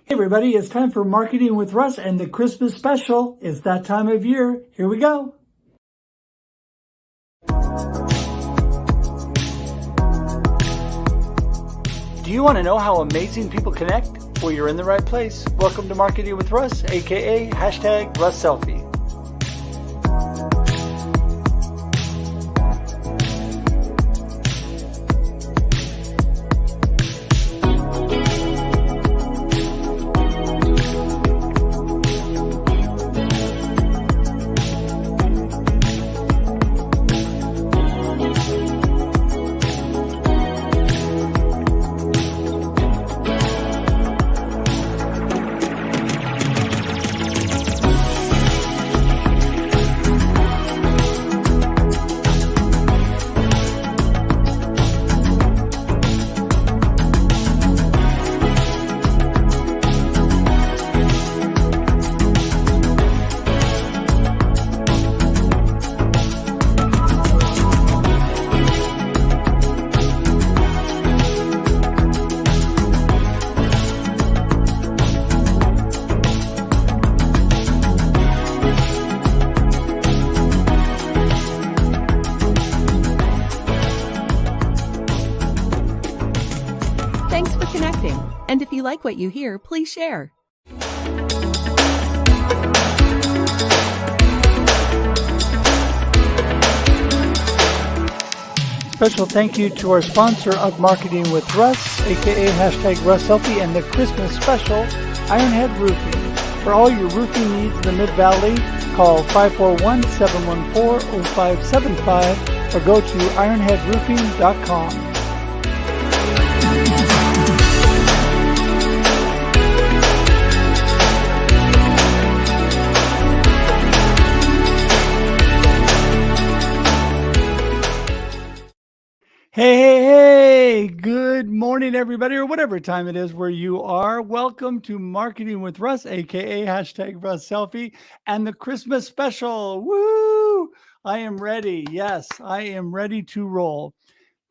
Hey everybody, it's time for Marketing with Russ and the Christmas special. It's that time of year. Here we go. Do you want to know how amazing people connect? Well, you're in the right place. Welcome to Marketing with Russ, aka #RussSelfie. And if you like what you hear, please share. Special thank you to our sponsor of Marketing with Russ, aka #RussSelfie, and the Christmas special, Ironhead Roofing. For all your roofing needs in the Mid-Valley, call 541-714-0575 or go to ironheadroofing.com. Hey, good morning, everybody, or whatever time it is where you are. Welcome to Marketing with Russ, aka #RussSelfie, and the Christmas special. Woo! I am ready. Yes, I am ready to roll.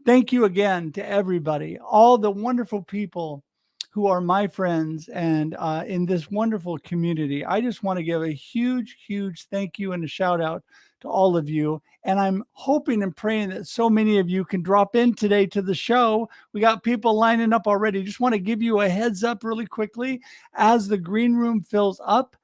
Thank you again to everybody, all the wonderful people who are my friends and in this wonderful community. I just want to give a huge, huge thank you and a shout out to all of you. And I'm hoping and praying that so many of you can drop in today to the show. We got people lining up already. Just want to give you a heads up really quickly as the green room fills up.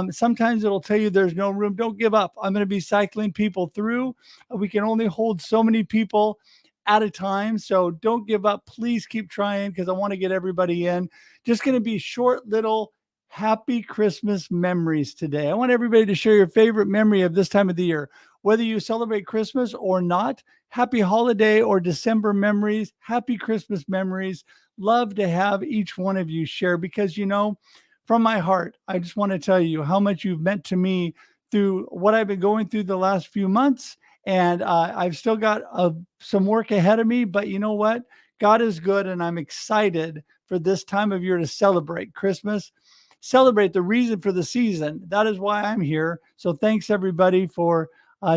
Sometimes it'll tell you there's no room. Don't give up. I'm going to be cycling people through. We can only hold so many people at a time. So don't give up. Please keep trying because I want to get everybody in. Just going to be short little happy Christmas memories today. I want everybody to share your favorite memory of this time of the year. Whether you celebrate Christmas or not, happy holiday or December memories, happy Christmas memories. Love to have each one of you share because, you know, from my heart, I just want to tell you how much you've meant to me through what I've been going through the last few months. And I've still got some work ahead of me, but you know what? God is good, and I'm excited for this time of year to celebrate Christmas, celebrate the reason for the season. That is why I'm here. So thanks, everybody, for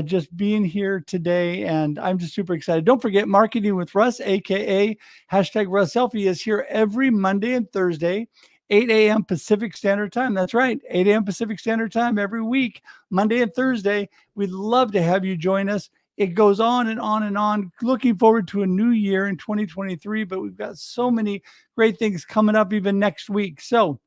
just being here today. And I'm just super excited. Don't forget, Marketing with Russ, aka #RussSelfie, is here every Monday and Thursday, 8 a.m. Pacific Standard Time. That's right, 8 a.m. Pacific Standard Time every week, Monday and Thursday. We'd love to have you join us. It goes on and on and on. Looking forward to a new year in 2023, but we've got so many great things coming up even next week. So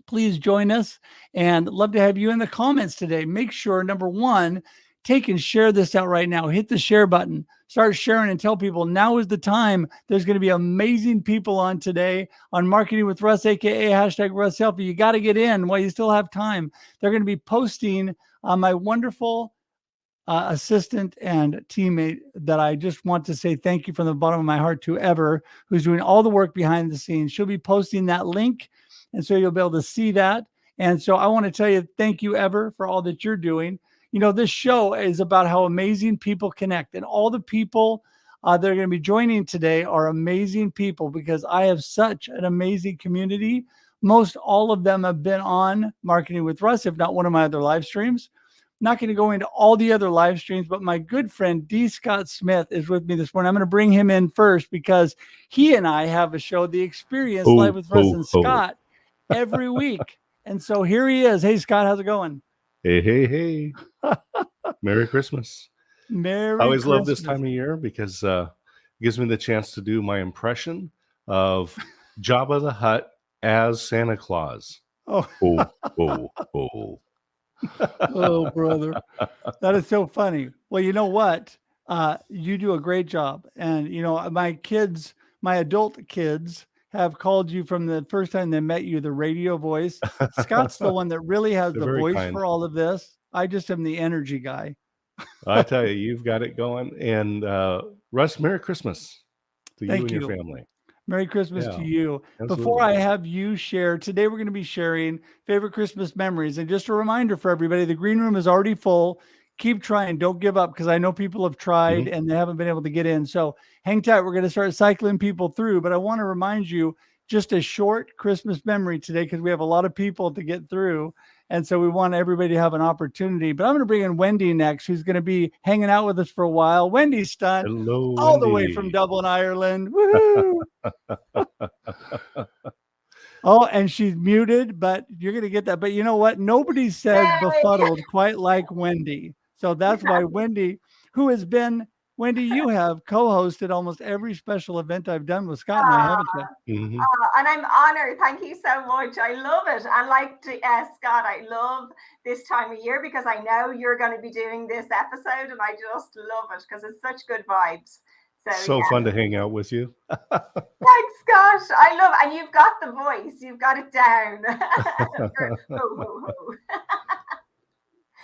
please join us and love to have you in the comments today. Make sure, number one, take and share this out right now. Hit the share button. Start sharing and tell people now is the time. There's going to be amazing people on today on Marketing with Russ, aka #RussSelfie. You got to get in while you still have time. They're going to be posting my wonderful assistant and teammate that I just want to say thank you from the bottom of my heart to Ever, who's doing all the work behind the scenes. She'll be posting that link, and so you'll be able to see that. And so I want to tell you, thank you, Ever, for all that you're doing. You know, this show is about how amazing people connect, and all the people that are going to be joining today are amazing people because I have such an amazing community. Most all of them have been on Marketing with Russ, if not one of my other live streams. Not going to go into all the other live streams, but my good friend D. Scott Smith is with me this morning. I'm going to bring him in first because he and I have a show, The Experience, Live with Russ and Scott. every week. And so here he is. Hey, Scott, how's it going? Hey, hey, hey. Merry Christmas. Merry I always love this Christmas. time of year because it gives me the chance to do my impression of Jabba the Hutt as Santa Claus. Oh, Oh, oh, oh. oh, brother. That is so funny. Well, you know what? You do a great job. And, you know, my kids, my adult kids, have called you from the first time they met you the radio voice. Scott's the one that really has They're the very voice kind. for all of this. I just am the energy guy. I tell you, you've got it going. And Russ, Merry Christmas to you Thank and your you. family. Merry Christmas to Yeah, you. Before absolutely. I have you share, today we're going to be sharing favorite Christmas memories. And just a reminder for everybody, the green room is already full. Keep trying. Don't give up because I know people have tried and they haven't been able to get in. So hang tight. We're going to start cycling people through. But I want to remind you just a short Christmas memory today because we have a lot of people to get through. And so we want everybody to have an opportunity. But I'm going to bring in Wendy next, who's going to be hanging out with us for a while. Wendy Stunt, Hello, all the way from Wendy. Dublin, Ireland. Woohoo! Oh, and she's muted, but you're going to get that. But you know what? Nobody says befuddled quite like Wendy. So that's why Wendy, who has been, Wendy, you have co-hosted almost every special event I've done with Scott and I, haven't you? Mhm. And I'm honored. Thank you so much. I love it. And like Scott, I love this time of year because I know you're going to be doing this episode and I just love it because it's such good vibes. So fun to hang out with you. Thanks, Scott. I love it. And you've got the voice. You've got it down.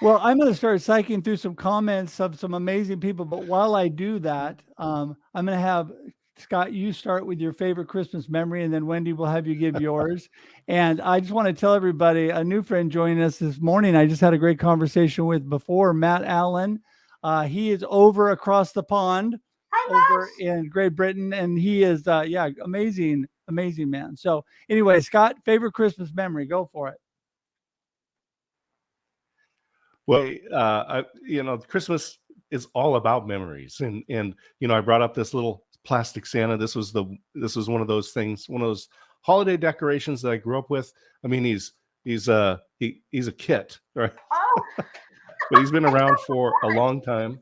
Well, I'm going to start psyching through some comments of some amazing people. But while I do that, I'm going to have Scott, you start with your favorite Christmas memory, and then Wendy will have you give yours. And I just want to tell everybody, a new friend joining us this morning, I just had a great conversation with before, Matt Allen. He is over across the pond. Hi, over in Great Britain, and he is amazing man. So anyway, Scott, favorite Christmas memory, go for it. Well, Christmas is all about memories, and I brought up this little plastic Santa. This was one of those things, one of those holiday decorations that I grew up with. I mean, he's a kit, right? Oh. But he's been around for a long time.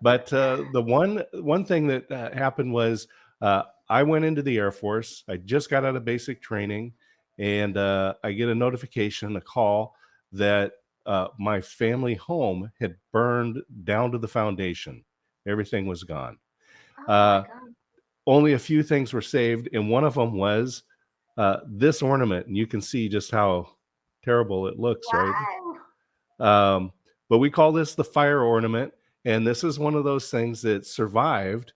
But the one thing that happened was I went into the Air Force. I just got out of basic training, and I get a notification, a call that my family home had burned down to the foundation. Everything was gone. Only a few things were saved, and one of them was this ornament, and you can see just how terrible it looks, right? But we call this the fire ornament. And this is one of those things that survived.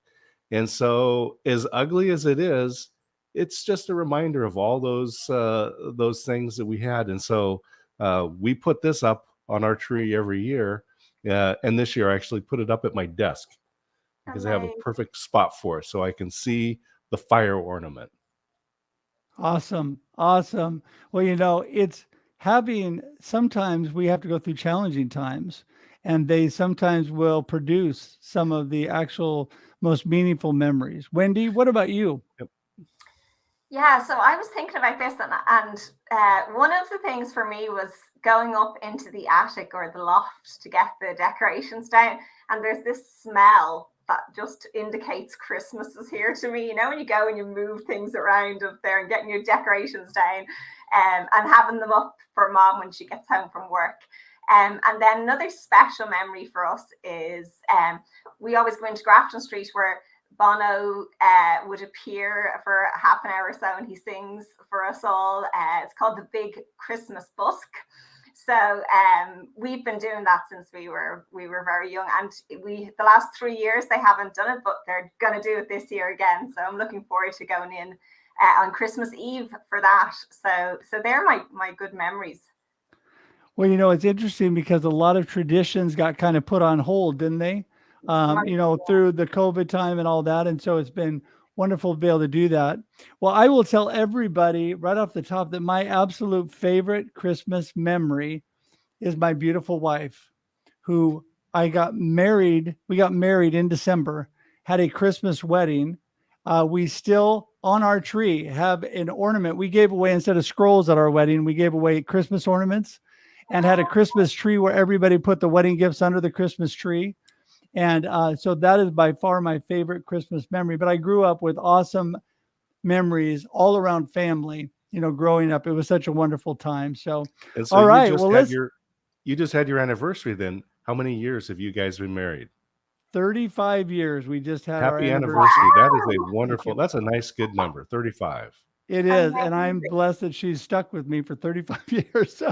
And so as ugly as it is, it's just a reminder of all those things that we had. And so we put this up on our tree every year. And this year I actually put it up at my desk because I have a perfect spot for it so I can see the fire ornament. Awesome. Well, it's sometimes we have to go through challenging times. And they sometimes will produce some of the actual most meaningful memories. Wendy, what about you? Yep. Yeah, so I was thinking about this, and one of the things for me was going up into the attic or the loft to get the decorations down. And there's this smell that just indicates Christmas is here to me. You know, when you go and you move things around up there and getting your decorations down and having them up for Mom when she gets home from work. And then another special memory for us is we always go into Grafton Street where Bono would appear for half an hour or so and he sings for us all. It's called the Big Christmas Busk. So we've been doing that since we were very young, and the last 3 years they haven't done it, but they're going to do it this year again. So I'm looking forward to going in on Christmas Eve for that. So they're my good memories. Well, it's interesting because a lot of traditions got kind of put on hold, didn't they? Through the COVID time and all that. And so it's been wonderful to be able to do that. Well, I will tell everybody right off the top that my absolute favorite Christmas memory is my beautiful wife, who we got married in December, had a Christmas wedding. we still on our tree have an ornament. We gave away, instead of scrolls at our wedding, we gave away Christmas ornaments and had a Christmas tree where everybody put the wedding gifts under the Christmas tree. And so that is by far my favorite Christmas memory. But I grew up with awesome memories all around family, growing up. It was such a wonderful time. So, And so all you right. just Well, had let's you just had your anniversary then. How many years have you guys been married? 35 years. We just had our Happy anniversary. anniversary. That is a Thank wonderful, you. that's a nice, good number. 35. It is. And I'm blessed that she's stuck with me for 35 years.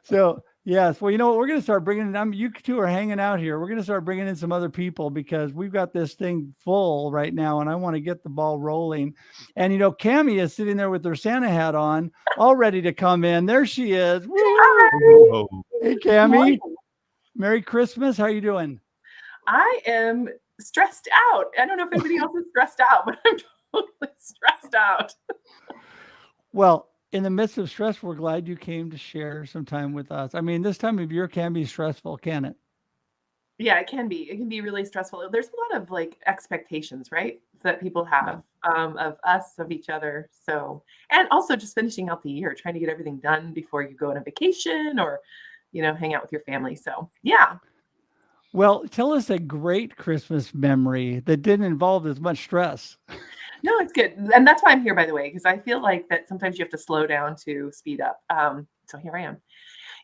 So yes. Well, you know what? We're going to start bringing in, you two are hanging out here. We're going to start bringing in some other people because we've got this thing full right now and I want to get the ball rolling. And, Cammie is sitting there with her Santa hat on, all ready to come in. There she is. Woo! Oh, Hey, Cammie. Merry Christmas. How are you doing? I am stressed out. I don't know if anybody else is stressed out, but I'm totally stressed out. Well, in the midst of stress, we're glad you came to share some time with us. I mean, this time of year can be stressful, can it? Yeah, it can be. It can be really stressful. There's a lot of expectations, right, that people have of us, of each other. So, and also just finishing out the year, trying to get everything done before you go on a vacation or, hang out with your family. So, yeah. Well, tell us a great Christmas memory that didn't involve as much stress. No, it's good. And that's why I'm here, by the way, because I feel like that sometimes you have to slow down to speed up. So here I am.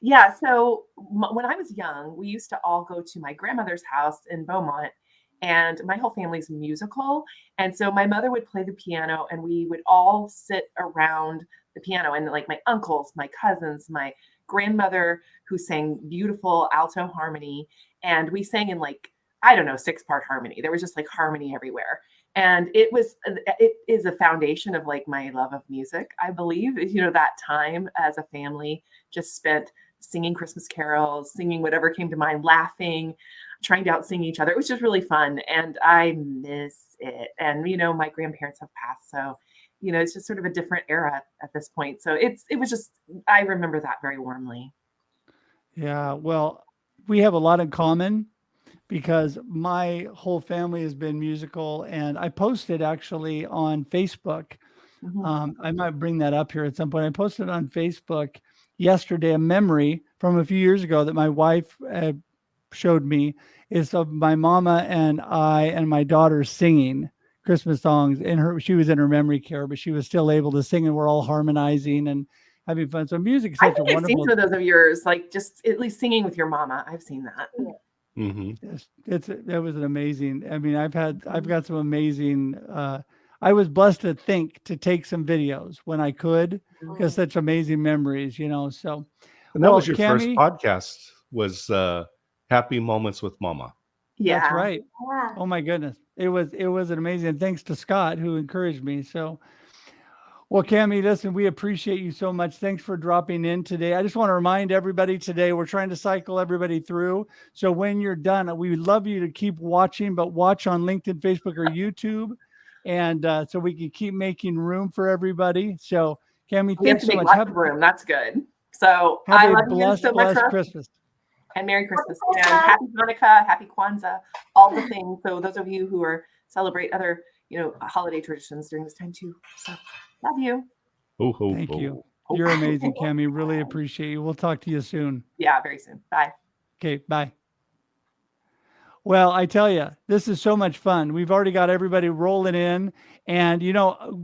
Yeah. So when I was young, we used to all go to my grandmother's house in Beaumont, and my whole family's musical. And so my mother would play the piano and we would all sit around the piano, and my uncles, my cousins, my grandmother who sang beautiful alto harmony. And we sang in 6-part harmony. There was just harmony everywhere. And it is a foundation of my love of music, I believe. That time as a family just spent singing Christmas carols, singing whatever came to mind, laughing, trying to out-sing each other. It was just really fun. And I miss it. And, my grandparents have passed. So, it's just sort of a different era at this point. So it was just, I remember that very warmly. Yeah. Well, we have a lot in common because my whole family has been musical, and I posted actually on Facebook. Mm-hmm. I might bring that up here at some point. I posted on Facebook yesterday a memory from a few years ago that my wife showed me, is of my mama and I and my daughter singing Christmas songs. She was in her memory care, but she was still able to sing, and we're all harmonizing and having fun. So music is such a wonderful. I've seen some of those of yours, just at least singing with your mama. I've seen that. mm-hmm. That was an amazing. I mean, I've got some amazing. I was blessed to take some videos when I could, because such amazing memories, So, And that was your Cammie, first podcast, was Happy Moments with Mama. Yeah, that's right. Yeah. Oh my goodness, it was an amazing. Thanks to Scott who encouraged me. So, well, Cammie, listen, we appreciate you so much. Thanks for dropping in today. I just want to remind everybody today, we're trying to cycle everybody through. So when you're done, we would love you to keep watching, but watch on LinkedIn, Facebook, or YouTube. And so we can keep making room for everybody. So Cammie, thanks so much. Lots of room. That's good. So I love blessed, you so much, Russ. Christmas. And Merry Christmas. And Happy Hanukkah, Happy Kwanzaa, all the things. So those of you who celebrate other, holiday traditions during this time too. So love you. Thank you. You're amazing, Cammie. Really appreciate you. We'll talk to you soon. Yeah, very soon. Bye. Okay, bye. Well, I tell you, this is so much fun. We've already got everybody rolling in. And,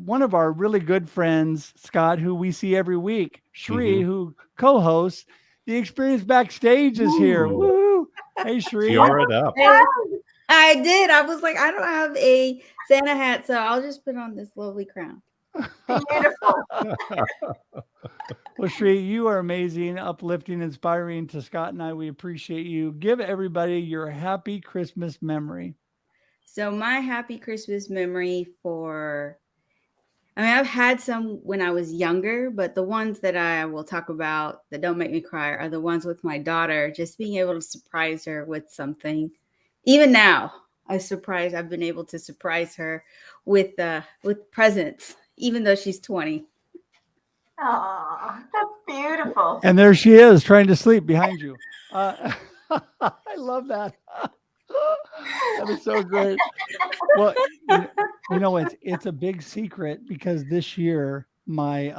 one of our really good friends, Scott, who we see every week, Shree, who co-hosts The Experience Backstage, is here. Woo! Hey, Shree. Tiara it up. I did. I was like, I don't have a Santa hat, so I'll just put on this lovely crown. Beautiful. Well, Shree, you are amazing, uplifting, inspiring to Scott and I. We appreciate you. Give everybody your happy Christmas memory. So my happy Christmas memory I've had some when I was younger, but the ones that I will talk about that don't make me cry are the ones with my daughter, just being able to surprise her with something. Even now, I've been able to surprise her with presents, even though she's 20. Oh, that's beautiful. And there she is, trying to sleep behind you. I love that. That is so great. Well, it's a big secret because this year my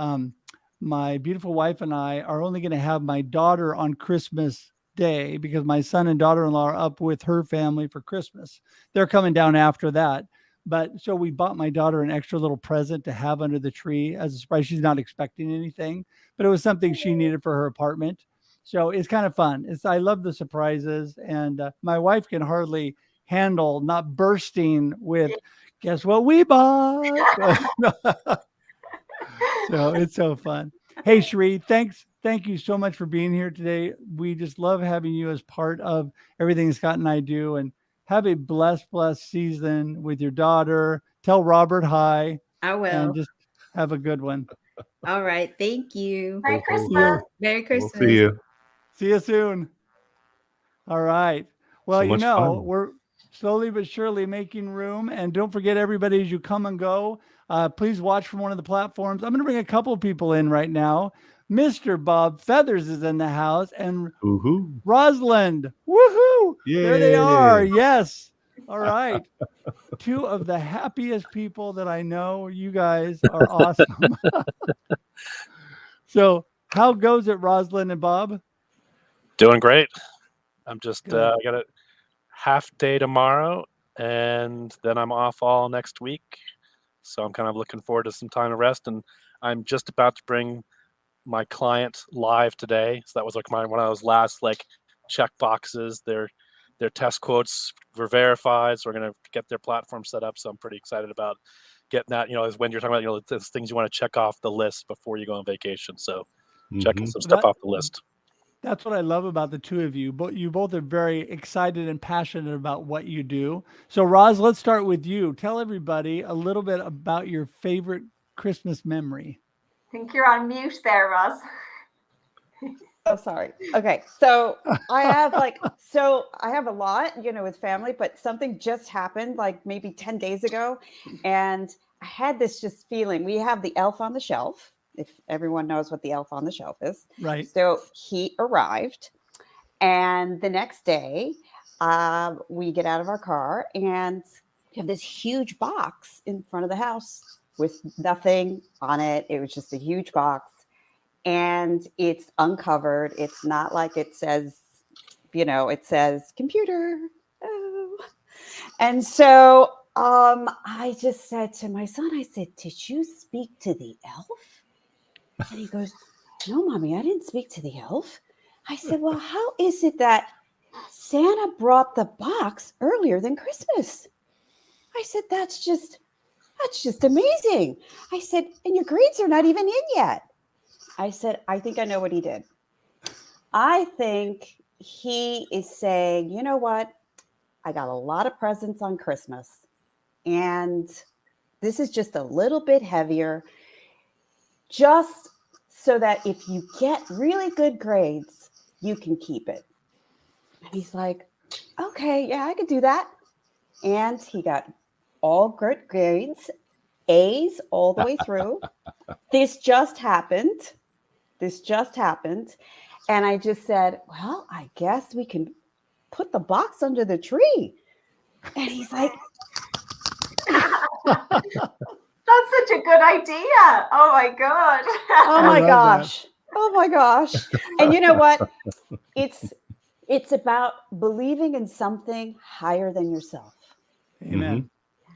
beautiful wife and I are only going to have my daughter on Christmas Day because my son and daughter-in-law are up with her family for Christmas. They're coming down after that. But so we bought my daughter an extra little present to have under the tree as a surprise. She's not expecting anything, but it was something she needed for her apartment. So it's kind of fun. I love the surprises, and my wife can hardly handle not bursting with, guess what we bought? So it's so fun. Hey, Sheree, thank you so much for being here today. We just love having you as part of everything Scott and I do, and have a blessed season with your daughter. Tell Robert hi. I will. And just have a good one. All right. Thank you. Merry Christmas. Merry Christmas. We'll see you. See you soon. All right. Well, So fun. we're slowly but surely making room. And don't forget, everybody, as you come and go, please watch from one of the platforms. I'm going to bring a couple of people in right now. Mr. Bob Feathers is in the house, and Woohoo. Rosalind. Woohoo! Yay. There they are. Yes. All right. Two of the happiest people that I know. You guys are awesome. So how goes it, Rosalind and Bob? Doing great. I'm just Good. I got a half day tomorrow, and then I'm off all next week. So I'm kind of looking forward to some time to rest. And I'm just about to bring my client live today. So that was like one of those last check boxes. Their test quotes were verified, so we're going to get their platform set up. So I'm pretty excited about getting that. As when you're talking about the things you want to check off the list before you go on vacation. So checking some stuff off the list. That's what I love about the two of you. But you both are very excited and passionate about what you do. So Roz, let's start with you. Tell everybody a little bit about your favorite Christmas memory. I think you're on mute there, Ross. Oh, sorry. Okay. So I have a lot, with family, but something just happened maybe 10 days ago. And I had this just feeling. We have the elf on the shelf, if everyone knows what the elf on the shelf is. Right. So he arrived, and the next day we get out of our car and we have this huge box in front of the house with nothing on it. It was just a huge box. And it's uncovered. It's not like it says, it says computer. Oh. And so I just said to my son, I said, did you speak to the elf? And he goes, no, Mommy, I didn't speak to the elf. I said, well, how is it that Santa brought the box earlier than Christmas? I said, that's just amazing. I said, and your grades are not even in yet. I said, I think I know what he did. I think he is saying, you know what? I got a lot of presents on Christmas, and this is just a little bit heavier, just so that if you get really good grades, you can keep it. And he's like, okay, yeah, I could do that. And he got all good grades, A's all the way through. This just happened. And I just said, well, I guess we can put the box under the tree. And he's like, That's such a good idea. Oh my God. oh my gosh. Oh my gosh. And you know what? It's about believing in something higher than yourself. Amen. Mm-hmm.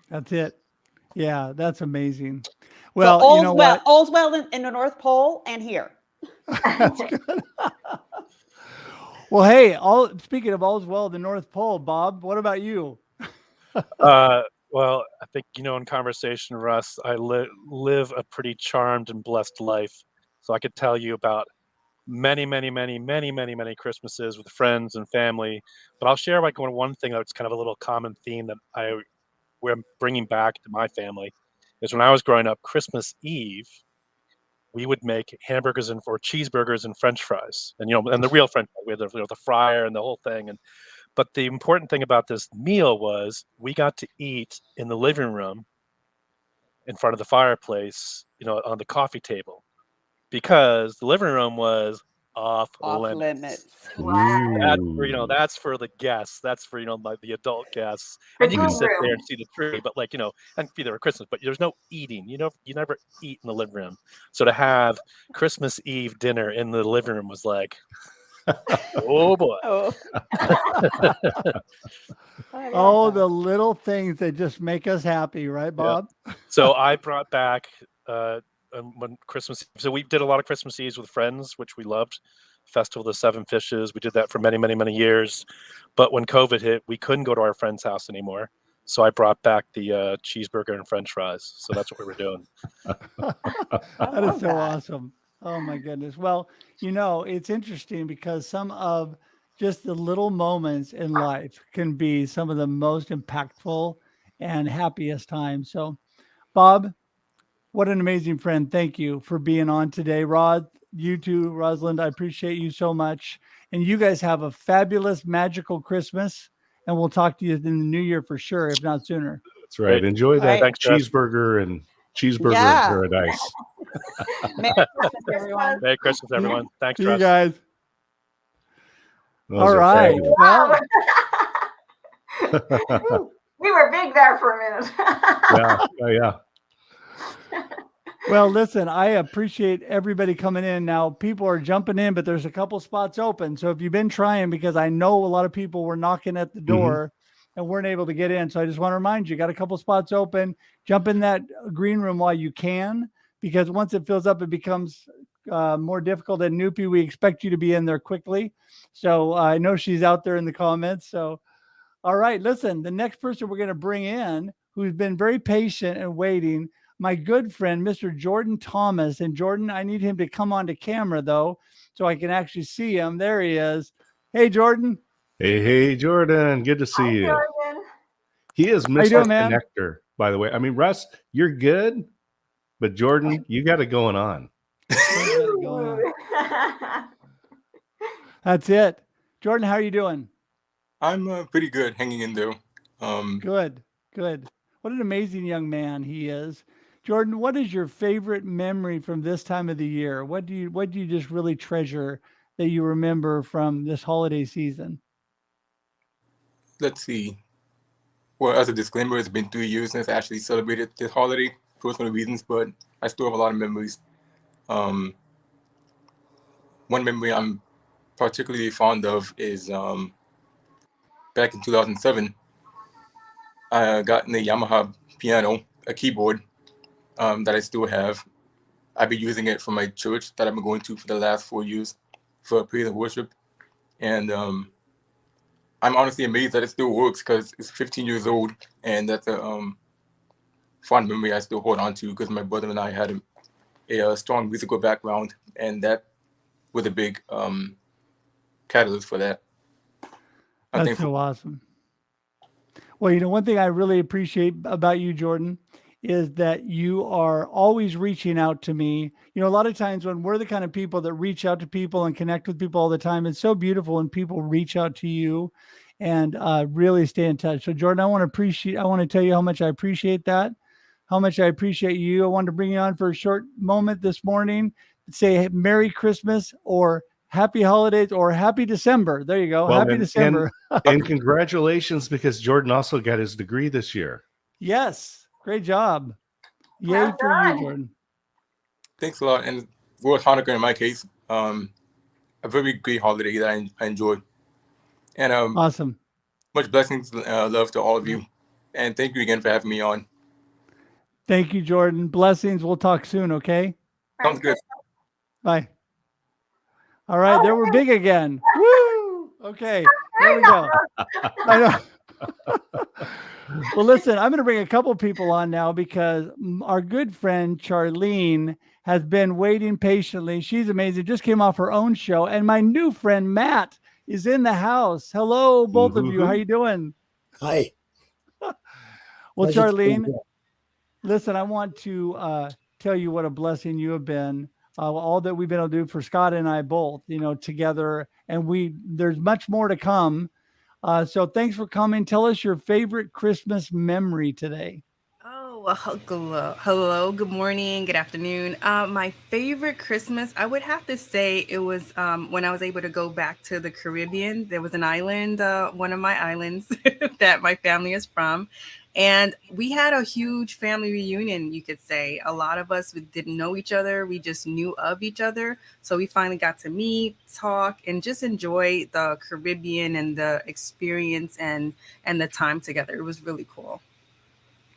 That's it. Yeah, that's amazing. Well, so all's well in the North Pole and here. That's good. Well, hey, speaking of all's well, the North Pole, Bob, what about you? Well, I think, in conversation, Russ, I live a pretty charmed and blessed life. So I could tell you about many, many, many, many, many, many Christmases with friends and family. But I'll share one thing that's kind of a little common theme that we're bringing back to my family is when I was growing up, Christmas Eve, we would make hamburgers or cheeseburgers and French fries, and the real French fries. We had the fryer and the whole thing. But the important thing about this meal was we got to eat in the living room in front of the fireplace, on the coffee table, because the living room was off Off limits. limits. That's for, Ooh. that's for the guests. That's for, like the adult guests. The And you can good sit there room. and see the tree, but like, and be there at Christmas, but there's no eating. You never eat in the living room. So to have Christmas Eve dinner in the living room was like, oh boy. Oh, Oh, the little things that just make us happy, right, Bob? So I brought back when Christmas. So we did a lot of Christmas Eves with friends, which we loved. Festival of the Seven Fishes. We did that for many, many, many years. But when COVID hit, we couldn't go to our friend's house anymore. So I brought back the cheeseburger and French fries. So that's what we were doing. That is so awesome. Oh my goodness. Well, it's interesting because some of just the little moments in life can be some of the most impactful and happiest times. So, Bob, what an amazing friend. Thank you for being on today. Rod, you too, Rosalind, I appreciate you so much. And you guys have a fabulous, magical Christmas. And we'll talk to you in the new year for sure, if not sooner. That's right. Great. Enjoy that Thanks, Jeff. cheeseburger and cheeseburger Yeah. in paradise. Merry Christmas, everyone. Merry Christmas, everyone. Thanks, See you Russ. guys. Those All are right. fabulous. Well, We were big there for a minute. Yeah. well, listen, I appreciate everybody coming in. Now, people are jumping in, but there's a couple spots open. So if you've been trying, because I know a lot of people were knocking at the door and weren't able to get in. So I just want to remind you, got a couple spots open. Jump in that green room while you can, because once it fills up, it becomes more difficult. And Nupi, we expect you to be in there quickly. So I know she's out there in the comments. So, all right, listen, the next person we're going to bring in, who's been very patient and waiting, my good friend, Mr. Jordan Thomas. And Jordan, I need him to come onto camera though, so I can actually see him. There he is. Hey, Jordan. Hey, Jordan. Good to see you. Jordan. He is How you Mr. doing, man? Connector, by the way. I mean, Russ, you're good, but Jordan, you got it going on. That's it. Jordan, how are you doing? I'm pretty good, hanging in there. Good. What an amazing young man he is. Jordan, what is your favorite memory from this time of the year? What do you just really treasure that you remember from this holiday season? Let's see. Well, as a disclaimer, it's been 3 years since I actually celebrated this holiday, personal reasons, but I still have a lot of memories. One memory I'm particularly fond of is back in 2007, I got in a Yamaha piano, a keyboard that I still have. I've been using it for my church that I've been going to for the last 4 years for praise and worship. And I'm honestly amazed that it still works because it's 15 years old. And that's a fond memory I still hold on to because my brother and I had a strong musical background. And that was a big catalyst for that. That's so awesome. Well, one thing I really appreciate about you, Jordan, is that you are always reaching out to me. A lot of times when we're the kind of people that reach out to people and connect with people all the time, it's so beautiful when people reach out to you and really stay in touch. So Jordan, I want to tell you how much I appreciate that, how much I appreciate you. I wanted to bring you on for a short moment this morning, say Merry Christmas or Happy Holidays or Happy December. There you go. Well, Happy December. And congratulations, because Jordan also got his degree this year. Yes. Great job. Yay Well for done. you, Jordan. Thanks a lot. And World Hanukkah in my case, a very great holiday that I enjoyed. And Awesome. much blessings, love to all of you. And thank you again for having me on. Thank you, Jordan. Blessings. We'll talk soon, okay? Sounds good. Bye. All right, there we're big again. Woo! Okay, there we go. I know. Well, listen, I'm going to bring a couple people on now because our good friend Charlene has been waiting patiently. She's amazing. Just came off her own show. And my new friend Matt is in the house. Hello, both of you. How you doing? Hi. Well, Pleasure to be Charlene, here. listen, I want to tell you what a blessing you have been. All that we've been able to do for Scott and I both, together. And there's much more to come. So thanks for coming. Tell us your favorite Christmas memory today. Oh, Well, hello, good morning, good afternoon. My favorite Christmas, I would have to say it was when I was able to go back to the Caribbean. There was an island, one of my islands that my family is from. And we had a huge family reunion, you could say. A lot of us didn't know each other. We just knew of each other. So we finally got to meet, talk, and just enjoy the Caribbean and the experience and the time together. It was really cool.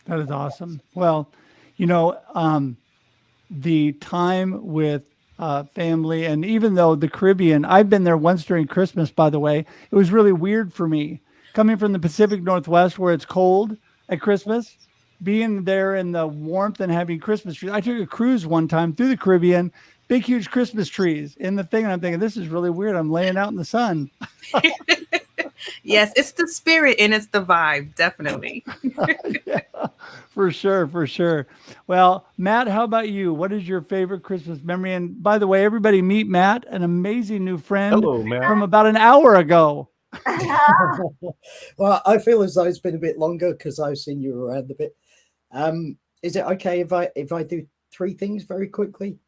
That is awesome. Well, the time with family, and even though the Caribbean, I've been there once during Christmas, by the way, it was really weird for me coming from the Pacific Northwest where it's cold at Christmas, being there in the warmth and having Christmas trees. I took a cruise one time through the Caribbean, big, huge Christmas trees in the thing. And I'm thinking, this is really weird. I'm laying out in the sun. Yes, it's the spirit and it's the vibe, definitely. Yeah, for sure, for sure. Well, Matt, how about you? What is your favorite Christmas memory? And by the way, everybody meet Matt, an amazing new friend. Hello, Matt. From about an hour ago. Well, I feel as though it's been a bit longer because I've seen you around a bit. Is it okay if I do 3 things very quickly?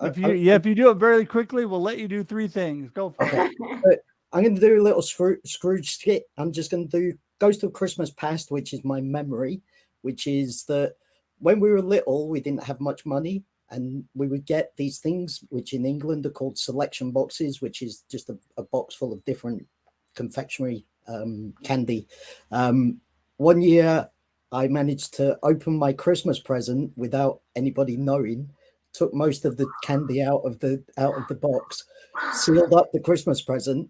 If you do it very quickly, we'll let you do 3 things. Go for it. I'm going to do a little Scrooge skit. I'm just going to do Goes to Christmas Past, which is my memory, which is that when we were little, we didn't have much money, and we would get these things, which in England are called selection boxes, which is just a box full of different confectionery candy. One year, I managed to open my Christmas present without anybody knowing, took most of the candy out of the box, sealed up the Christmas present.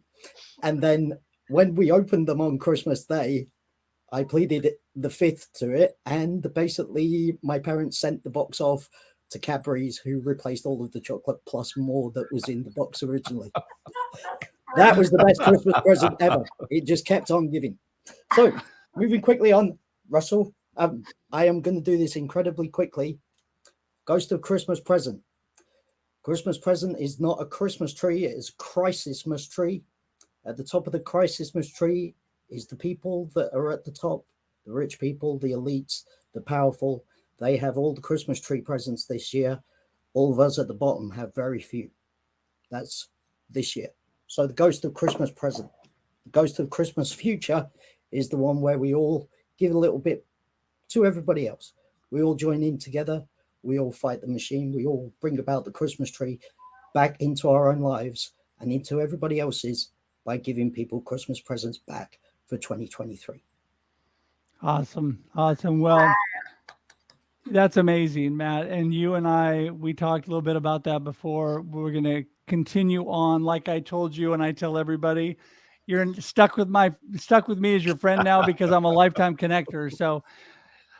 And then when we opened them on Christmas Day, I pleaded the 5th to it. And basically my parents sent the box off to Cadbury's, who replaced all of the chocolate plus more that was in the box originally. That was the best Christmas present ever. It just kept on giving. So moving quickly on, Russell, I am going to do this incredibly quickly. Goes to Christmas present. Christmas present is not a Christmas tree. It is a Christmas tree. At the top of the Christmas tree is the people that are at the top, the rich people, the elites, the powerful. They have all the Christmas tree presents this year. All of us at the bottom have very few. That's this year. So the Ghost of Christmas present. The Ghost of Christmas future is the one where we all give a little bit to everybody else. We all join in together. We all fight the machine. We all bring about the Christmas tree back into our own lives and into everybody else's by giving people Christmas presents back for 2023. Awesome. Well, that's amazing, Matt. And you and I, we talked a little bit about that before. We're going to continue on. Like I told you, and I tell everybody, you're stuck with me as your friend now because I'm a lifetime connector. So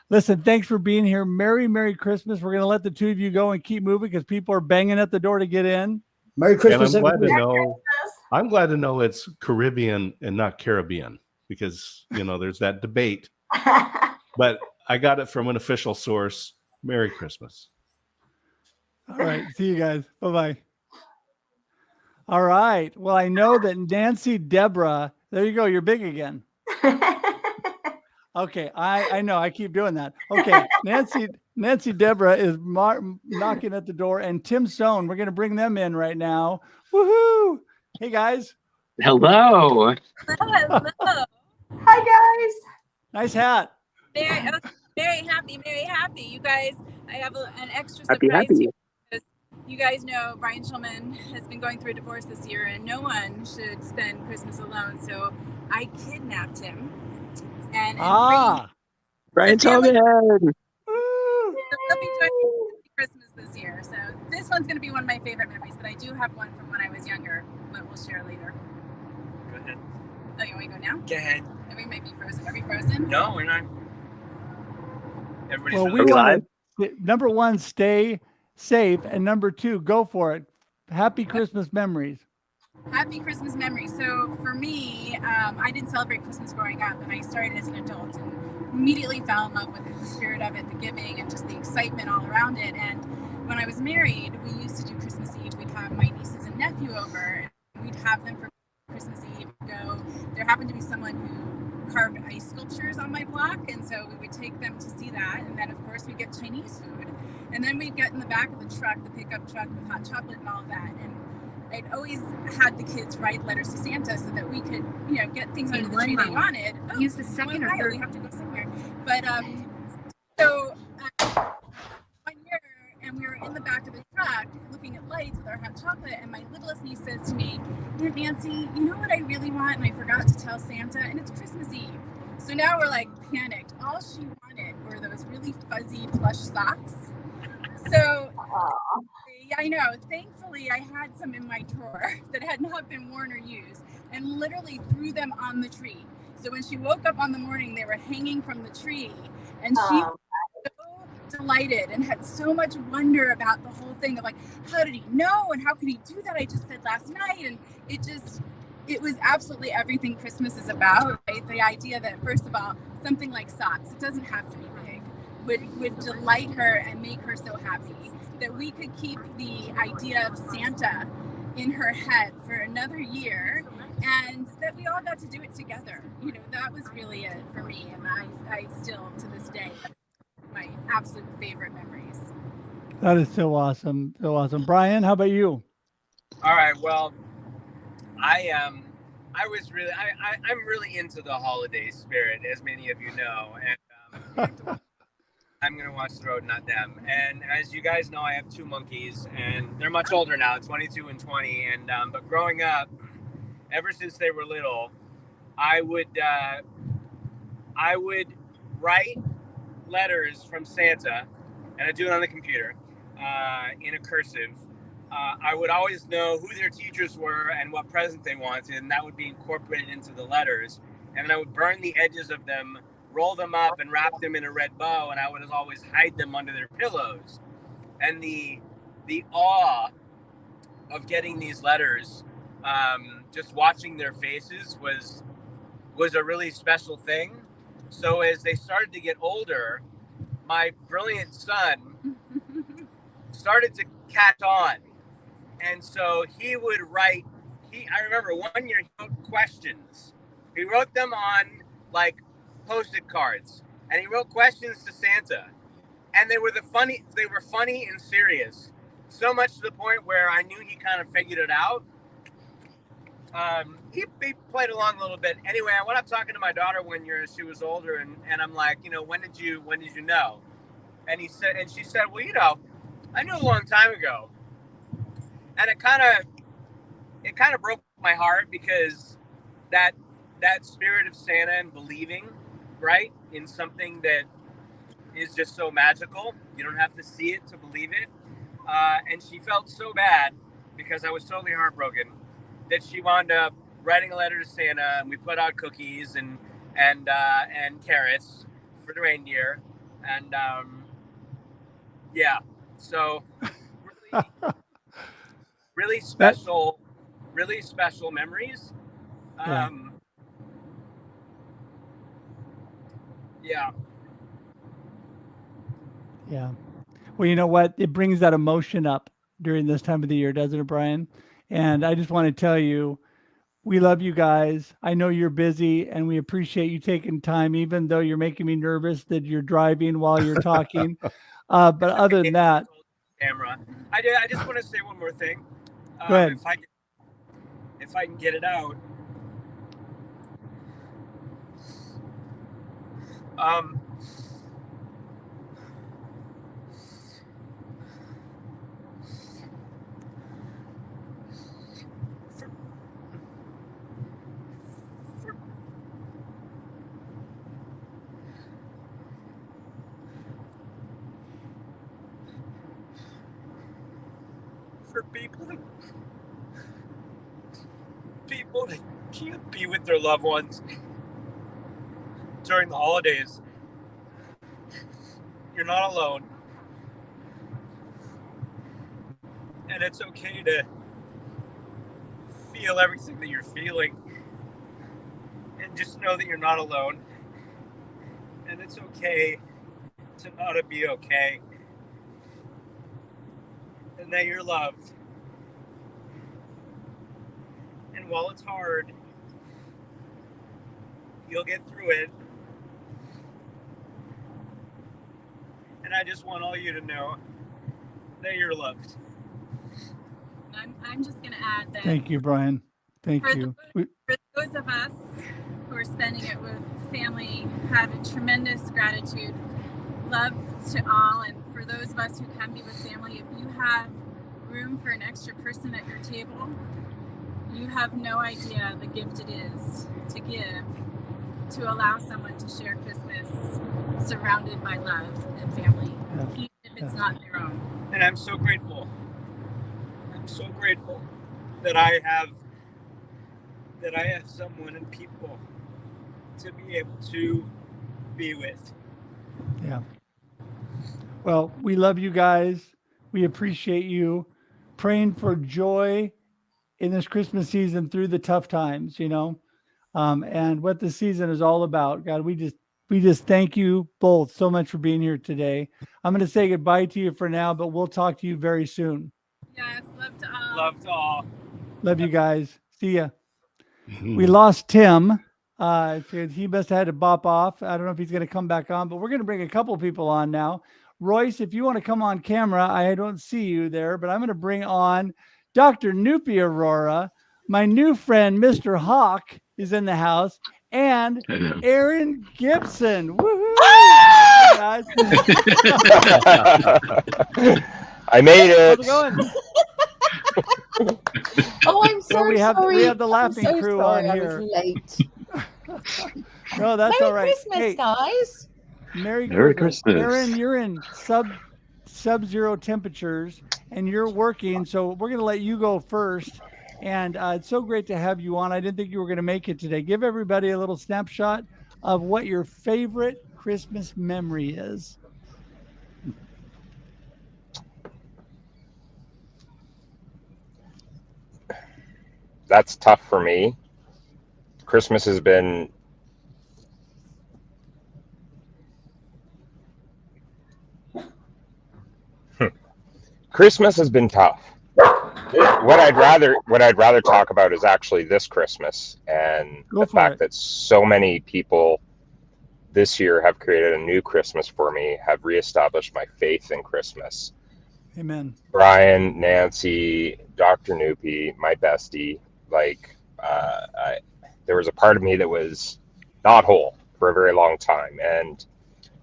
listen, thanks for being here. Merry Christmas. We're going to let the 2 of you go and keep moving because people are banging at the door to get in. Merry Christmas. And I'm glad to know it's Caribbean and not Caribbean because, there's that debate. But I got it from an official source. Merry Christmas. All right. See you guys. Bye-bye. All right. Well, I know that Nancy Debra, there you go. You're big again. Okay. I know. I keep doing that. Okay. Nancy Debra is knocking at the door, and Tim Sohn, we're going to bring them in right now. Woohoo. Hey, guys. Hello. Hello. Hi, guys. Nice hat. Very happy. You guys, I have an extra surprise happy. here. Because you guys know Brian Schulman has been going through a divorce this year, and no one should spend Christmas alone. So I kidnapped him. And Brian Schulman. He'll be joining Christmas this year. So this one's going to be one of my favorite memories, but I do have one from when I was younger that we'll share later. Go ahead. Oh, you want to go now? Go ahead. And we might be frozen. Are we frozen? No, we're not. Everybody's well, we want to, number 1, stay safe, and number 2, go for it. Happy Christmas memories. Happy Christmas memories. So for me, I didn't celebrate Christmas growing up, and I started as an adult and immediately fell in love with it, the spirit of it, the giving, and just the excitement all around it. And when I was married, we used to do Christmas Eve. We'd have my nieces and nephew over, and we'd have them for Christmas Eve. There happened to be someone who carved ice sculptures on my block, and so we would take them to see that. And then, of course, we get Chinese food, and then we'd get in the back of the truck, the pickup truck with hot chocolate and all of that. And I'd always had the kids write letters to Santa so that we could, get things under the tree they wanted. Use the second or third. We have to go somewhere. But so one year, and we were in the back of the truck looking at lights with our hot chocolate, and my littlest niece says to me, "Aunt Nancy, you know what I really want, and I forgot to tell Santa, and it's Christmas Eve." So now we're like panicked. All she wanted were those really fuzzy plush socks. So yeah, I know. Thankfully, I had some in my drawer that had not been worn or used, and literally threw them on the tree. So when she woke up on the morning, they were hanging from the tree, and she was so delighted and had so much wonder about the whole thing of like, how did he know and how could he do that? I just said last night, and it was absolutely everything Christmas is about. Right? The idea that, first of all, something like socks, it doesn't have to be big, would delight her and make her so happy that we could keep the idea of Santa in her head for another year, and that we all got to do it together. That was really it for me, and I still, to this day, my absolute favorite memories. That is so awesome. So awesome. Brian, how about you? All right. Well, I'm really into the holiday spirit, as many of you know, and I'm going to watch the road, not them. And as you guys know, I have 2 monkeys, and they're much older now, 22 and 20. And but growing up, ever since they were little, I would write letters from Santa, and I do it on the computer in a cursive. I would always know who their teachers were and what present they wanted, and that would be incorporated into the letters. And then I would burn the edges of them, roll them up, and wrap them in a red bow, and I would always hide them under their pillows. And the awe of getting these letters, just watching their faces was a really special thing. So as they started to get older, my brilliant son started to catch on. And so he would write, I remember one year he wrote questions. He wrote them on like Post-it cards, and he wrote questions to Santa. And they were funny and serious. So much to the point where I knew he kind of figured it out. He played along a little bit. Anyway, I went up talking to my daughter one year as she was older, and I'm like, when did you know? And she said, well, I knew a long time ago. And it kind of broke my heart, because that spirit of Santa and believing, right, in something that is just so magical. You don't have to see it to believe it. And she felt so bad, because I was totally heartbroken, that she wound up writing a letter to Santa, and we put out cookies and carrots for the reindeer. And yeah, so really special memories. Yeah. Yeah. Well, you know what? It brings that emotion up during this time of the year, doesn't it, Brian? And I just want to tell you, we love you guys. I know you're busy, and we appreciate you taking time, even though you're making me nervous that you're driving while you're talking. But other than that, camera. I just want to say one more thing. Go ahead. If I can get it out. For people that can't be with their loved ones during the holidays, you're not alone. And it's okay to feel everything that you're feeling, and just know that you're not alone. And it's okay to not be okay, and that you're loved. And while it's hard, You'll get through it. And I just want all you to know that you're loved. I'm just going to add that. Thank you, Brian. Thank for you. For those of us who are spending it with family, have a tremendous gratitude, love to all. And for those of us who can be with family, if you have room for an extra person at your table, you have no idea the gift it is to give, to allow someone to share Christmas surrounded by love and family, even if it's not their own. And I'm so grateful. I'm so grateful that I have someone and people to be able to be with. Yeah. Well, we love you guys. We appreciate you. Praying for joy in this Christmas season through the tough times, you know, and what this season is all about. God, we just thank you both so much for being here today. I'm going to say goodbye to you for now, but we'll talk to you very soon. Yes, love to all. Love to all. Love you guys. See ya. We lost Tim. He must have had to bop off. I don't know if he's going to come back on, but we're going to bring a couple people on now. Royce, if you want to come on camera, I don't see you there, but I'm going to bring on Dr. Nupi Arora. My new friend, Mr. Hawk, is in the house, and Aaron Gibson. Woohoo! Guys. I made it. How's it going? Oh, I'm so we have the laughing I'm so crew sorry on I here. was late. No, that's Merry all right. Christmas, Hey, guys. Merry Christmas. Aaron, you're in sub-zero temperatures and you're working, so we're going to let you go first. And it's so great to have you on. I didn't think you were going to make it today. Give everybody a little snapshot of what your favorite Christmas memory is. That's tough for me. Christmas has been tough. What I'd rather talk about is actually this Christmas and the fact that so many people this year have created a new Christmas for me, have reestablished my faith in Christmas. Amen. Brian, Nancy, Dr. Nupi, my bestie, there was a part of me that was not whole for a very long time and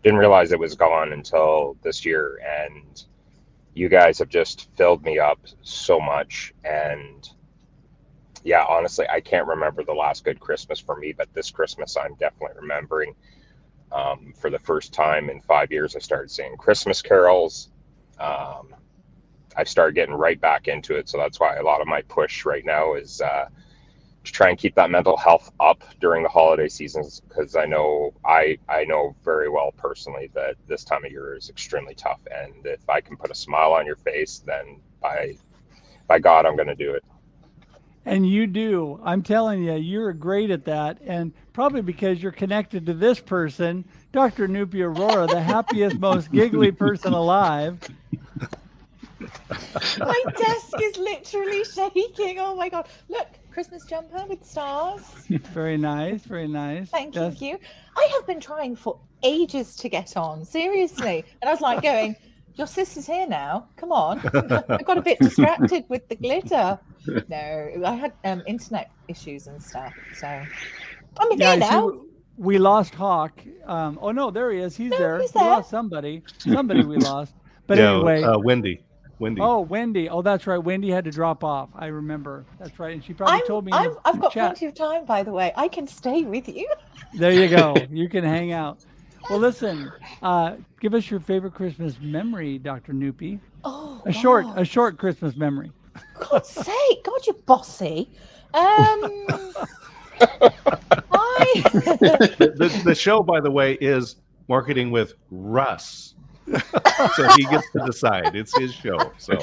didn't realize it was gone until this year. And you guys have just filled me up so much. And yeah, honestly, I can't remember the last good Christmas for me, but this Christmas I'm definitely remembering. For the first time in 5 years, I started singing Christmas carols. I've started getting right back into it. So that's why a lot of my push right now is to try and keep that mental health up during the holiday seasons, because I know very well personally that this time of year is extremely tough. And if I can put a smile on your face, then by God, I'm going to do it. And you do. I'm telling you, you're great at that. And probably because you're connected to this person, Dr. Nupi Arora, the happiest, most giggly person alive. My desk is literally shaking. Oh my God. Look, Christmas jumper with stars. Very nice. Very nice. Thank you. I have been trying for ages to get on, seriously. And I was like going, your sister's here now. Come on. I got a bit distracted with the glitter. No, I had internet issues and stuff. So I'm here now. We lost Hawk. Oh no, there he is. He's there. He's We there. lost somebody. Somebody we lost. But anyway. Wendy. Oh, Wendy. Oh, that's right. Wendy had to drop off. I remember. That's right. And she probably told me. I've got plenty of time, by the way. I can stay with you. There you go. You can hang out. Well, listen, give us your favorite Christmas memory, Dr. Nupi. Oh, a short Christmas memory. God's sake, God, you're bossy. The show, by the way, is Marketing with Russ. So he gets to decide. It's his show. So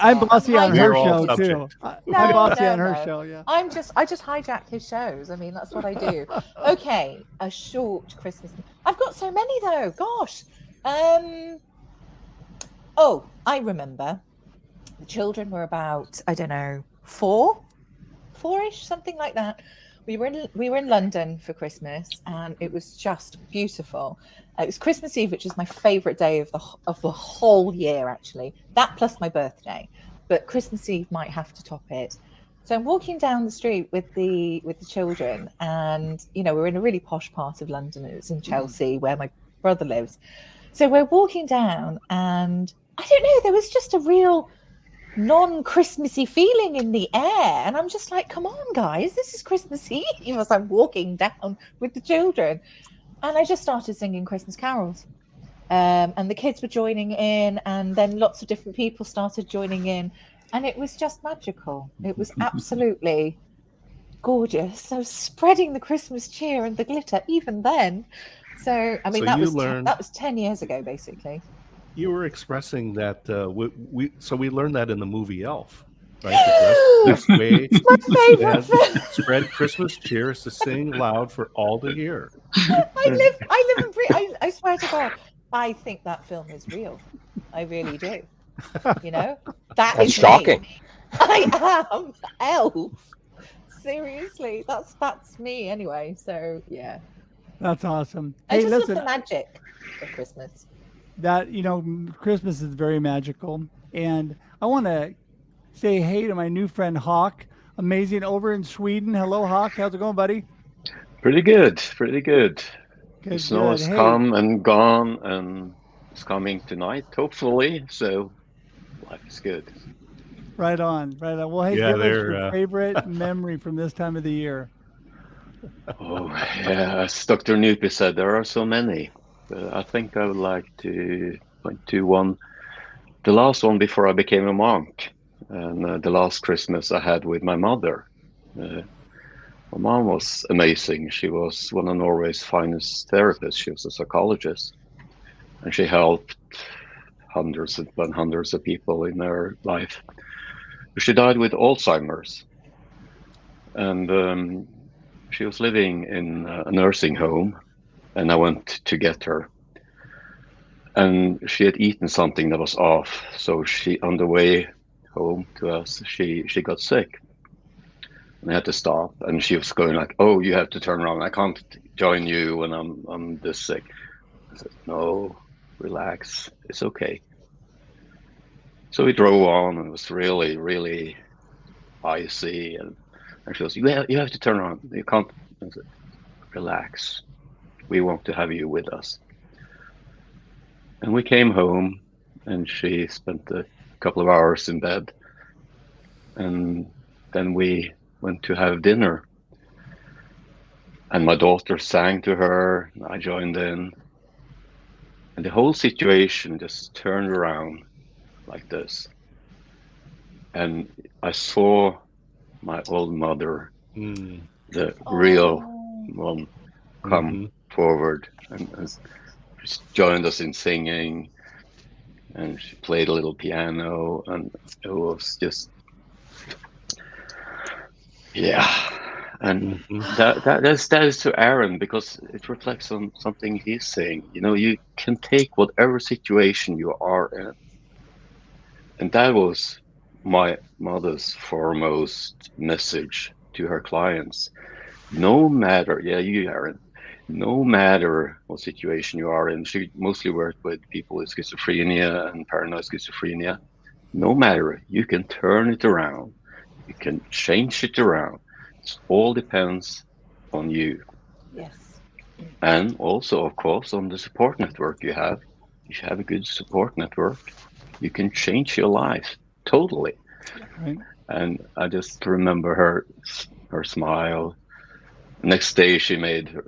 I'm bossy on her show subject. too. I'm bossy on her show. Yeah. I just hijack his shows. I mean, that's what I do. Okay, a short Christmas. I've got so many though. Gosh. Oh, I remember. The children were about, I don't know, four-ish, something like that. We were in London for Christmas, and it was just beautiful. It was Christmas Eve, which is my favourite day of the whole year, actually. That plus my birthday, but Christmas Eve might have to top it. So I'm walking down the street with the children, and we're in a really posh part of London. It's in Chelsea, where my brother lives. So we're walking down, and I don't know, there was just a real non-Christmassy feeling in the air, and I'm just like, come on guys, this is Christmas Eve, as I'm walking down with the children, and I just started singing Christmas carols, and the kids were joining in, and then lots of different people started joining in, and it was just magical. It was absolutely gorgeous. I was spreading the Christmas cheer and the glitter even then. So I mean, So that was 10 years ago, basically. You were expressing that we learned that in the movie Elf, right? The best way to spread Christmas cheer is to sing loud for all to hear. I live and breathe. I swear to God, I think that film is real. I really do. That's is shocking. Me. I am Elf. Seriously, that's me anyway. So yeah, that's awesome. I just love the magic of Christmas. That Christmas is very magical, and I want to say hey to my new friend Hawk, amazing over in Sweden. Hello Hawk, how's it going, buddy? Pretty good. The snow has Hey. come and gone, and it's coming tonight hopefully, so life is good. Right on. Well, hey, give us your favorite memory from this time of the year. Oh yeah, as Dr. Nupi said, there are so many. I think I would like to point to one, the last one before I became a monk, and the last Christmas I had with my mother. My mom was amazing. She was one of Norway's finest therapists. She was a psychologist, and she helped hundreds of people in their life. She died with Alzheimer's, and she was living in a nursing home. And I went to get her, and she had eaten something that was off. So on the way home to us, she got sick, and I had to stop. And she was going like, "Oh, you have to turn around. I can't join you when I'm this sick." I said, "No, relax. It's okay." So we drove on, and it was really, really icy. And she goes, "You have to turn around. You can't." I said, "Relax. We want to have you with us." And we came home, and she spent a couple of hours in bed, and then we went to have dinner, and my daughter sang to her, and I joined in, and the whole situation just turned around like this, and I saw my old mother, the real one, come forward and she joined us in singing, and she played a little piano, and it was just and that is to Aaron, because it reflects on something he's saying. You can take whatever situation you are in, and that was my mother's foremost message to her clients. No matter, you Aaron, no matter what situation you are in, she mostly worked with people with schizophrenia and paranoid schizophrenia. No matter, you can turn it around. You can change it around. It all depends on you. Yes. And also, of course, on the support network you have. If you have a good support network, you can change your life totally. Right. And I just remember her smile. Next day, she made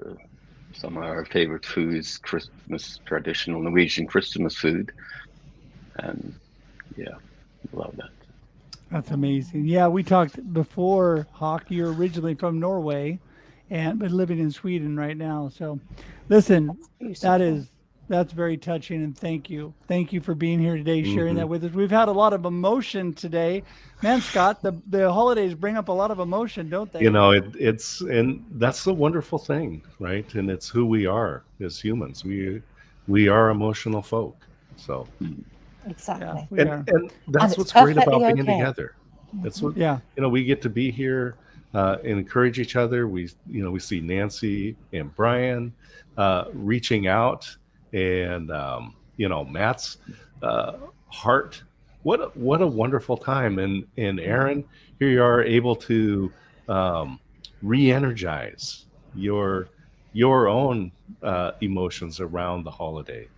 some of our favorite foods, Christmas, traditional Norwegian Christmas food. And love that. That's amazing. Yeah, we talked before, Hawk. You're originally from Norway, but living in Sweden right now. So, listen, that's very touching, and thank you for being here today, sharing that with us. We've had a lot of emotion today, man. Scott, the holidays bring up a lot of emotion, don't they? It's and that's the wonderful thing, right? And it's who we are as humans. We are emotional folk. So exactly, and that's what's great about being together. That's what we get to be here encourage each other. We see Nancy and Brian reaching out, and Matt's heart. What a wonderful time. And Aaron, here you are able to re-energize your own emotions around the holiday.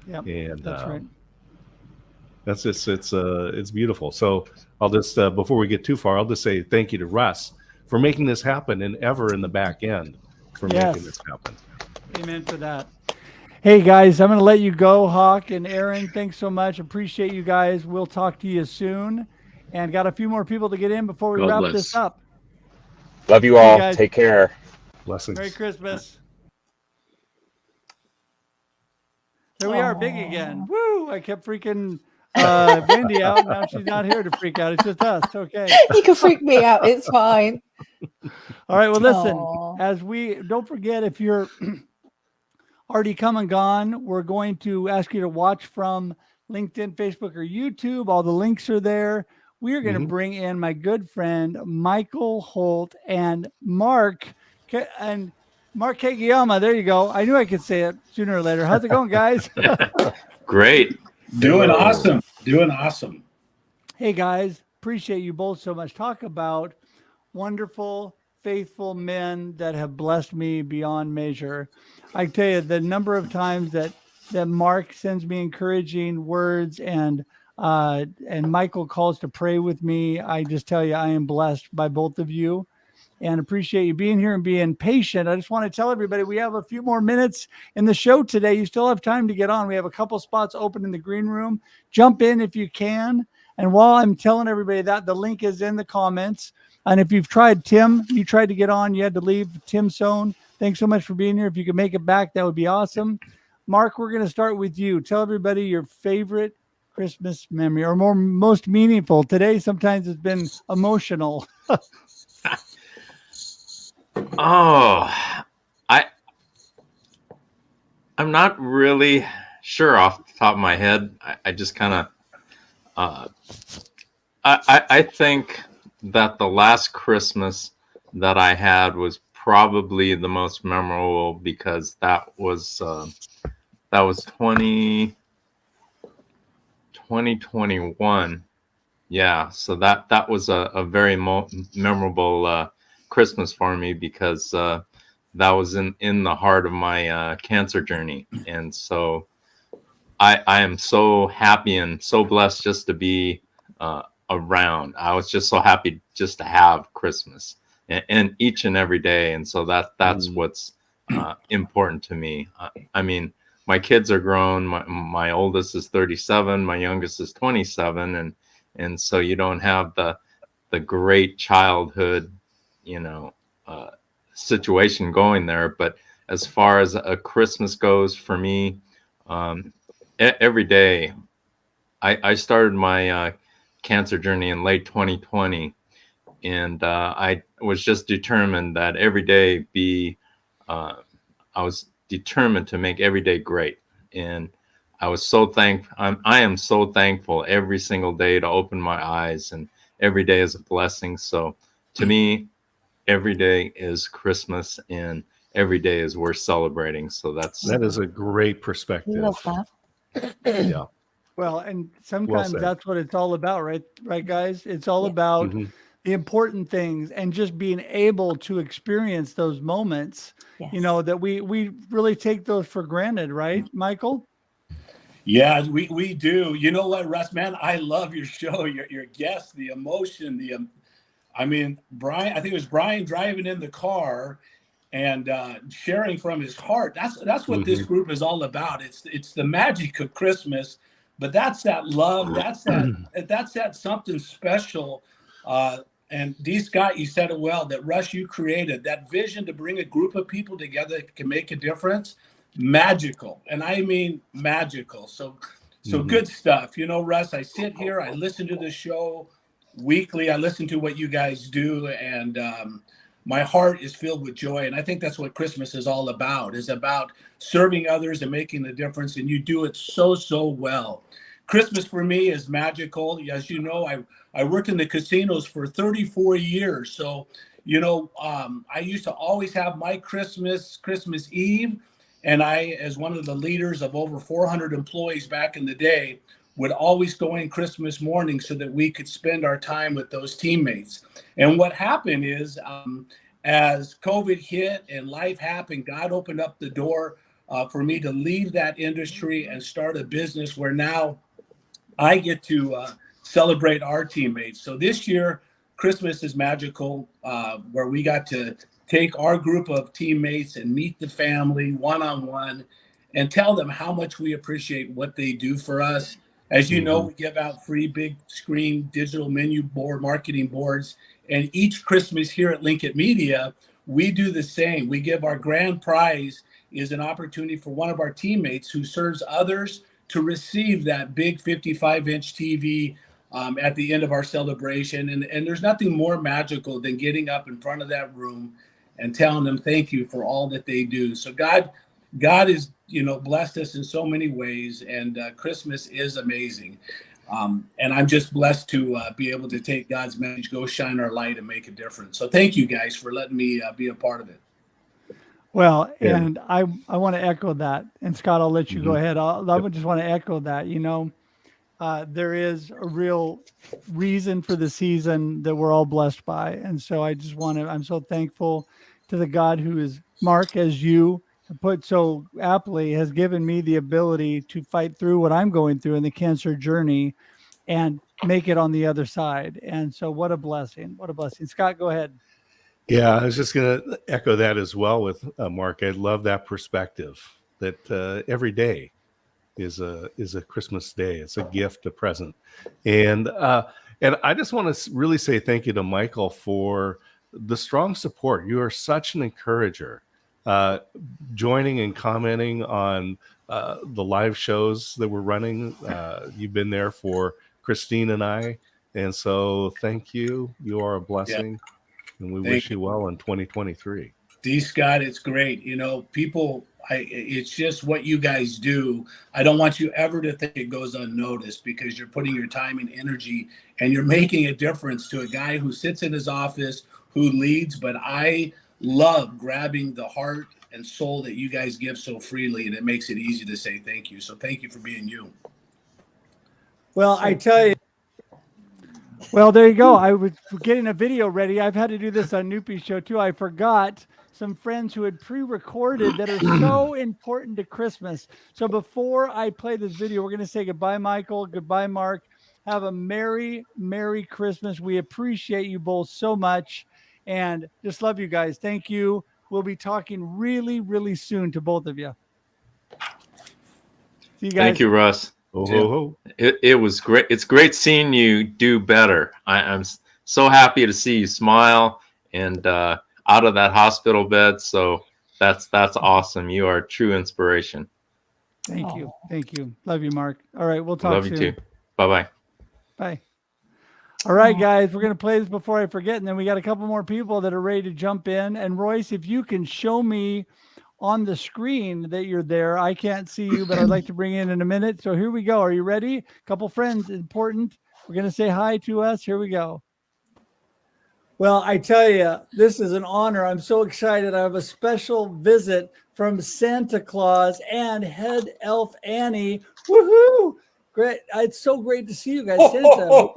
Yeah, and that's right. That's just it's beautiful. So I'll just before we get too far, I'll just say thank you to Russ for making this happen, and Ever in the back end for making this happen. Amen for that. Hey guys, I'm going to let you go. Hawk and Aaron, thanks so much. Appreciate you guys. We'll talk to you soon. And got a few more people to get in before we wrap this up. Love you all. Guys. Take care. Blessings. Merry Christmas. There we are, big again. Woo! I kept freaking Wendy out. Now she's not here to freak out. It's just us. Okay. You can freak me out. It's fine. All right. Well, listen, don't forget, if you're already come and gone, we're going to ask you to watch from LinkedIn, Facebook, or YouTube. All the links are there. We are going to bring in my good friend, Michael Holt and Mark Kagiyama. There you go. I knew I could say it sooner or later. How's it going, guys? Great. Doing awesome. Doing awesome. Hey, guys. Appreciate you both so much. Talk about wonderful, faithful men that have blessed me beyond measure. I tell you, the number of times that Mark sends me encouraging words and Michael calls to pray with me, I just tell you, I am blessed by both of you and appreciate you being here and being patient. I just want to tell everybody we have a few more minutes in the show today. You still have time to get on. We have a couple spots open in the green room. Jump in if you can. And while I'm telling everybody that, the link is in the comments. And if you've tried, Tim, you tried to get on, you had to leave. Tim Sohn, thanks so much for being here. If you could make it back, that would be awesome. Mark, we're going to start with you. Tell everybody your favorite Christmas memory, or most meaningful. Today, sometimes it's been emotional. I'm not really sure off the top of my head. I just kind of, I think that the last Christmas that I had was probably the most memorable because that was 2021. Yeah, so that was a very memorable Christmas for me because that was in the heart of my cancer journey. And so I am so happy and so blessed just to be around. I was just so happy just to have Christmas and each and every day. And so that's what's important to me. I mean, my kids are grown. My oldest is 37. My youngest is 27. And so you don't have the great childhood, situation going there. But as far as a Christmas goes for me, every day, I started my cancer journey in late 2020. And I was just determined that every day I was determined to make every day great. And I was so thankful. I am so thankful every single day to open my eyes, and every day is a blessing. So to me, every day is Christmas and every day is worth celebrating. So that is a great perspective. Love that. Yeah. Well, and sometimes that's what it's all about, right? Right, guys? It's all about the important things and just being able to experience those moments, that we really take those for granted, right, Michael? Yeah, we do. You know what, Russ, man, I love your show, your guests, the emotion, Brian, I think it was Brian driving in the car and sharing from his heart. That's what this group is all about. It's the magic of Christmas, but that's that love. That's that something special. And D. Scott, you said it well, that Russ, you created that vision to bring a group of people together that can make a difference. Magical. And I mean magical. So good stuff. Russ, I sit here, I listen to the show weekly. I listen to what you guys do, and my heart is filled with joy. And I think that's what Christmas is all about, is about serving others and making a difference. And you do it so well. Christmas for me is magical. As you know, I worked in the casinos for 34 years. So, I used to always have my Christmas Eve, and I, as one of the leaders of over 400 employees back in the day, would always go in Christmas morning so that we could spend our time with those teammates. And what happened is, as COVID hit and life happened, God opened up the door for me to leave that industry and start a business where now I get to celebrate our teammates. So this year, Christmas is magical, where we got to take our group of teammates and meet the family one-on-one and tell them how much we appreciate what they do for us. As you know, we give out free big screen digital menu board, marketing boards, and each Christmas here at Linkit Media, we do the same. We give our grand prize is an opportunity for one of our teammates who serves others to receive that big 55-inch TV at the end of our celebration. And there's nothing more magical than getting up in front of that room and telling them thank you for all that they do. So God is, blessed us in so many ways, and Christmas is amazing. And I'm just blessed to be able to take God's message, go shine our light and make a difference. So thank you guys for letting me be a part of it. Well, and I want to echo that. And Scott, I'll let you go ahead. I just want to echo that. There is a real reason for the season that we're all blessed by. And so I'm so thankful to the God who is Mark, as you put so aptly, has given me the ability to fight through what I'm going through in the cancer journey and make it on the other side. And so what a blessing. What a blessing. Scott, go ahead. Yeah, I was just going to echo that as well with Mark. I love that perspective that every day is a Christmas day. It's a gift, a present. And I just want to really say thank you to Michael for the strong support. You are such an encourager, joining and commenting on the live shows that we're running. You've been there for Christine and I. And so thank you. You are a blessing. Yeah. And we wish you well in 2023. D. Scott, it's great. It's just what you guys do. I don't want you ever to think it goes unnoticed, because you're putting your time and energy and you're making a difference to a guy who sits in his office, who leads. But I love grabbing the heart and soul that you guys give so freely, and it makes it easy to say thank you. So thank you for being you. Well, I tell you. Well, there you go. I was getting a video ready. I've had to do this on Nupi's show too. I forgot some friends who had pre-recorded that are so important to Christmas. So before I play this video, we're going to say goodbye, Michael. Goodbye, Mark. Have a Merry, Merry Christmas. We appreciate you both so much and just love you guys. Thank you. We'll be talking really, really soon to both of you. See you guys. Thank you, Russ. It was great. It's great seeing you do better. I'm so happy to see you smile and out of that hospital bed. So that's awesome. You are a true inspiration. Thank you. Thank you. Love you, Mark. All right. We'll talk soon. Love you too. Bye-bye. Bye. All right, guys, we're going to play this before I forget. And then we got a couple more people that are ready to jump in. And Royce, if you can show me on the screen that you're there. I can't see you, but I'd like to bring in a minute. So here we go. Are you ready? A couple friends, important. We're going to say hi to us. Here we go. Well, I tell you, this is an honor. I'm so excited. I have a special visit from Santa Claus and head elf Annie. Woohoo! Great. It's so great to see you guys. Santa.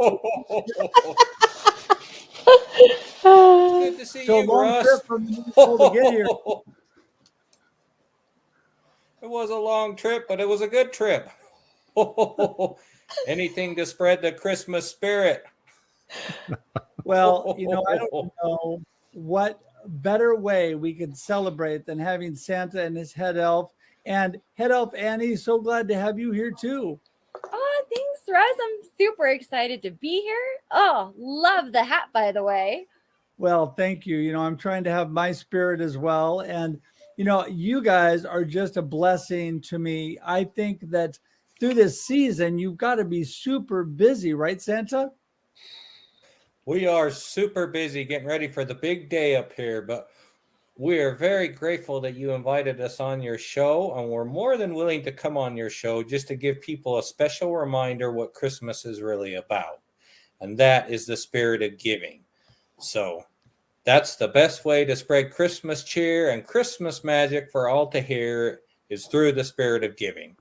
It's good to see you, Russ. Trip from to get here. It was a long trip, but it was a good trip. Anything to spread the Christmas spirit. Well, I don't know what better way we could celebrate than having Santa and his head elf. And head elf Annie, so glad to have you here too. Oh, thanks, Russ. I'm super excited to be here. Oh, love the hat, by the way. Well, thank you. I'm trying to have my spirit as well. And you guys are just a blessing to me. I think that through this season, you've got to be super busy, right, Santa? We are super busy getting ready for the big day up here, but we are very grateful that you invited us on your show, and we're more than willing to come on your show just to give people a special reminder what Christmas is really about, and that is the spirit of giving. So That's the best way to spread Christmas cheer and Christmas magic for all to hear is through the spirit of giving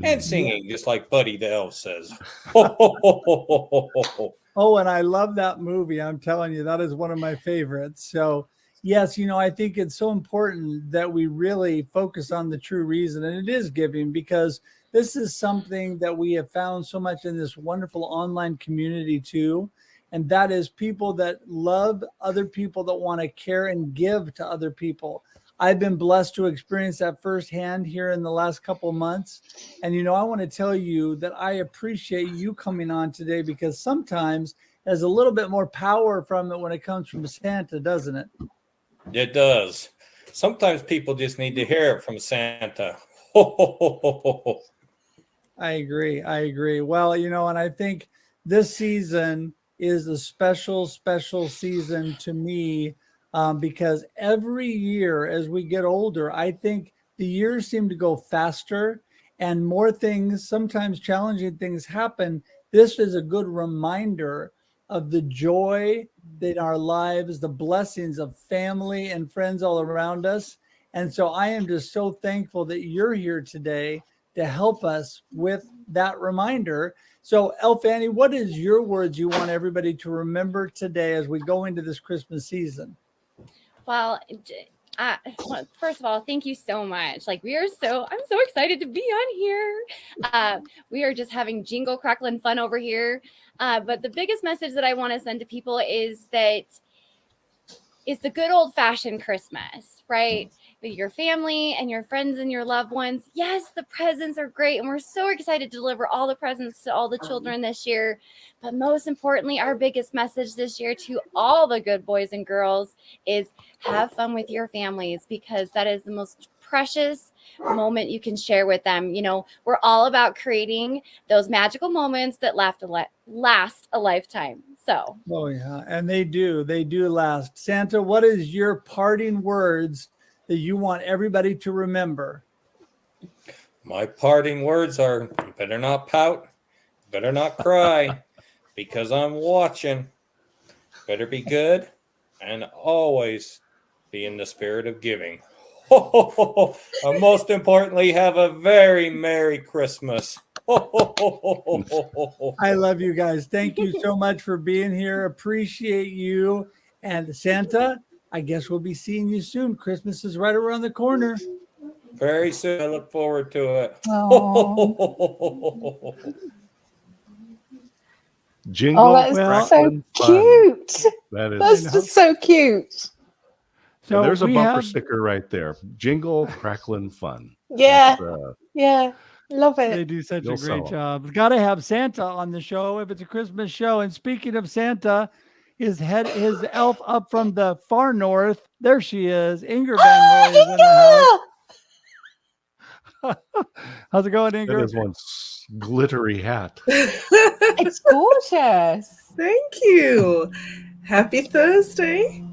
and singing, just like Buddy the Elf says. Ho, ho, ho, ho, ho, ho, ho, ho. Oh, and I love that movie. I'm telling you, that is one of my favorites. So, yes, I think it's so important that we really focus on the true reason, and it is giving, because this is something that we have found so much in this wonderful online community too. And that is people that love other people, that want to care and give to other people. I've been blessed to experience that firsthand here in the last couple of months. And, I want to tell you that I appreciate you coming on today, because sometimes there's a little bit more power from it when it comes from Santa, doesn't it? It does. Sometimes people just need to hear it from Santa. Ho, ho, ho, ho, ho, ho. I agree. Well, and I think this season is a special season to me, because every year as we get older, I think the years seem to go faster and more things, sometimes challenging things happen. This is a good reminder of the joy in our lives, the blessings of family and friends all around us. And so I am just so thankful that you're here today to help us with that reminder. So, Elf Annie, what is your words you want everybody to remember today as we go into this Christmas season? Well, first of all, thank you so much. I'm so excited to be on here. We are just having jingle crackling fun over here. But the biggest message that I want to send to people is that it's the good old fashioned Christmas, right? With your family and your friends and your loved ones. Yes, the presents are great. And we're so excited to deliver all the presents to all the children this year. But most importantly, our biggest message this year to all the good boys and girls is have fun with your families, because that is the most precious moment you can share with them. We're all about creating those magical moments that last a lifetime. So. Oh, yeah. And they do last. Santa, what is your parting words that you want everybody to remember? My parting words are, you better not pout, you better not cry, because I'm watching. Better be good and always be in the spirit of giving. And most importantly, have a very Merry Christmas. I love you guys. Thank you so much for being here. Appreciate you. And Santa, I guess we'll be seeing you soon. Christmas is right around the corner. Very soon. I look forward to it. Jingle. That's so cute. That's just so cute. So there's a bumper sticker right there. Jingle, crackling fun. Yeah. Yeah. Love it. They do such a great job. Got to have Santa on the show if it's a Christmas show. And speaking of Santa, his elf up from the far north. There she is. Ingor Van Roy is in the house. How's it going, Ingor? That is one glittery hat. It's gorgeous. Thank you. Happy Thursday.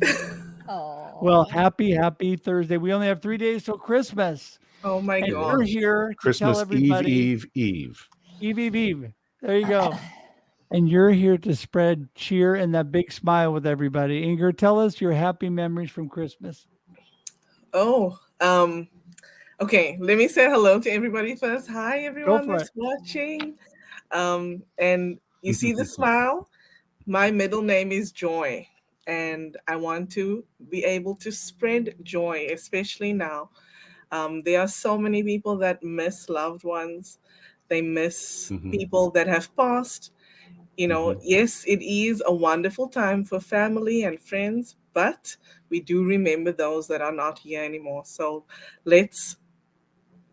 Well, happy Thursday. We only have 3 days till Christmas. Oh my God. We're here to Christmas tell everybody. Eve. There you go. And you're here to spread cheer and that big smile with everybody. Ingor, tell us your happy memories from Christmas. Okay, let me say hello to everybody first. Hi, everyone that's watching. And you see the smile? My middle name is Joy, and I want to be able to spread joy, especially now. There are so many people that miss loved ones. They miss people that have passed. Yes, it is a wonderful time for family and friends, but we do remember those that are not here anymore. So let's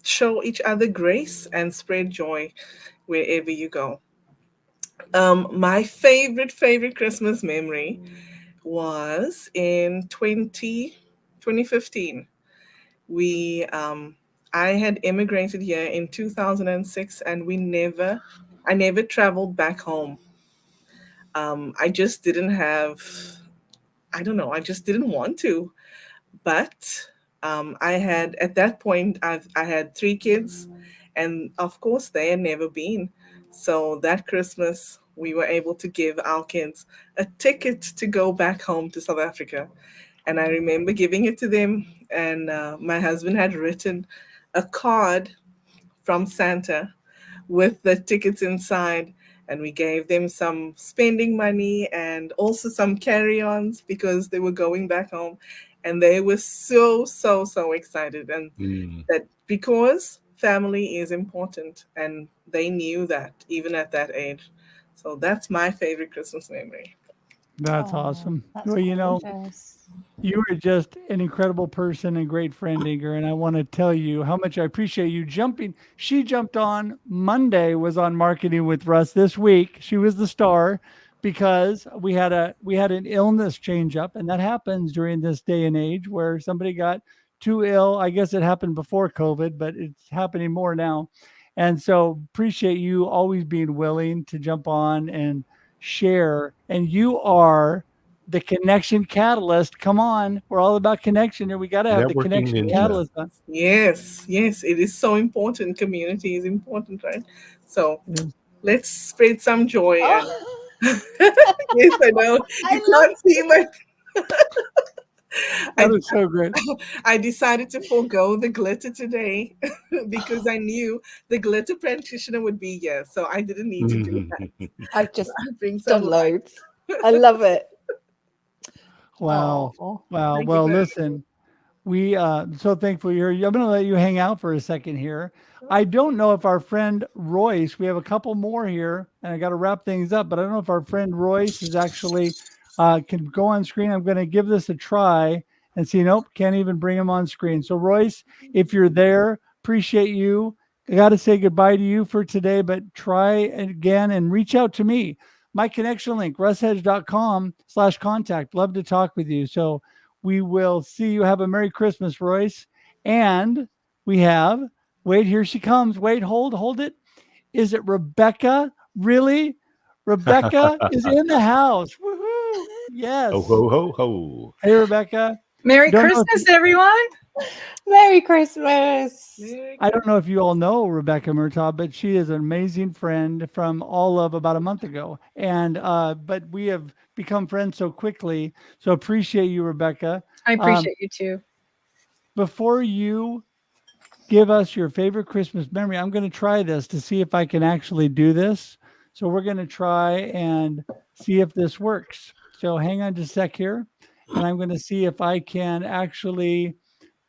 show each other grace and spread joy wherever you go. My favorite Christmas memory was in 2015. I had immigrated here in 2006, and I never traveled back home. I just didn't want to. But at that point, I had 3 kids, and of course they had never been. So that Christmas we were able to give our kids a ticket to go back home to South Africa. And I remember giving it to them, and my husband had written a card from Santa with the tickets inside, and we gave them some spending money and also some carry-ons because they were going back home, and they were so excited, and that because family is important, and they knew that even at that age. So that's my favorite Christmas memory. That's awesome. Well, you know, you are just an incredible person and great friend, Ingor, and I want to tell you how much I appreciate you jumping. She jumped on Monday, was on Marketing with Russ this week. She was the star because we had an illness change up, and that happens during this day and age where somebody got too ill. I guess it happened before COVID, but it's happening more now. And so appreciate you always being willing to jump on and share. And you are the connection catalyst. Come on, we're all about connection here. We got to have the connection catalyst on. Yes, it is so important. Community is important, right? So let's spread some joy. And yes, I know. You can't see my That was so great. I decided to forego the glitter today because I knew the glitter practitioner would be here, so I didn't need to do that. I've just bring done some loads. I love it. Wow. Aw. Wow. Thank you Well, very listen, we so thankful you're here. I'm going to let you hang out for a second here. I don't know if our friend Royce, we have a couple more here, and I got to wrap things up, but I don't know if our friend Royce is actually can go on screen. I'm going to give this a try and see. Nope, can't even bring him on screen. So Royce, if you're there, appreciate you. I got to say goodbye to you for today, but try again and reach out to me. My connection link, russhedge.com/contact. Love to talk with you. So we will see you. Have a Merry Christmas, Royce. And we have, wait, here she comes. Wait, hold it. Is it Rebecca? Really? Rebecca is in the house. Woohoo! Yes. Ho, ho, ho, ho. Hey, Rebecca. Merry Don't know if Christmas, everyone. Merry Christmas. I don't know if you all know Rebecca Murtaugh, but she is an amazing friend from all of about a month ago. And but we have become friends so quickly. So appreciate you, Rebecca. I appreciate you too. Before you give us your favorite Christmas memory, I'm going to try this to see if I can actually do this. So we're going to try and see if this works. So hang on just a sec here. And I'm going to see if I can actually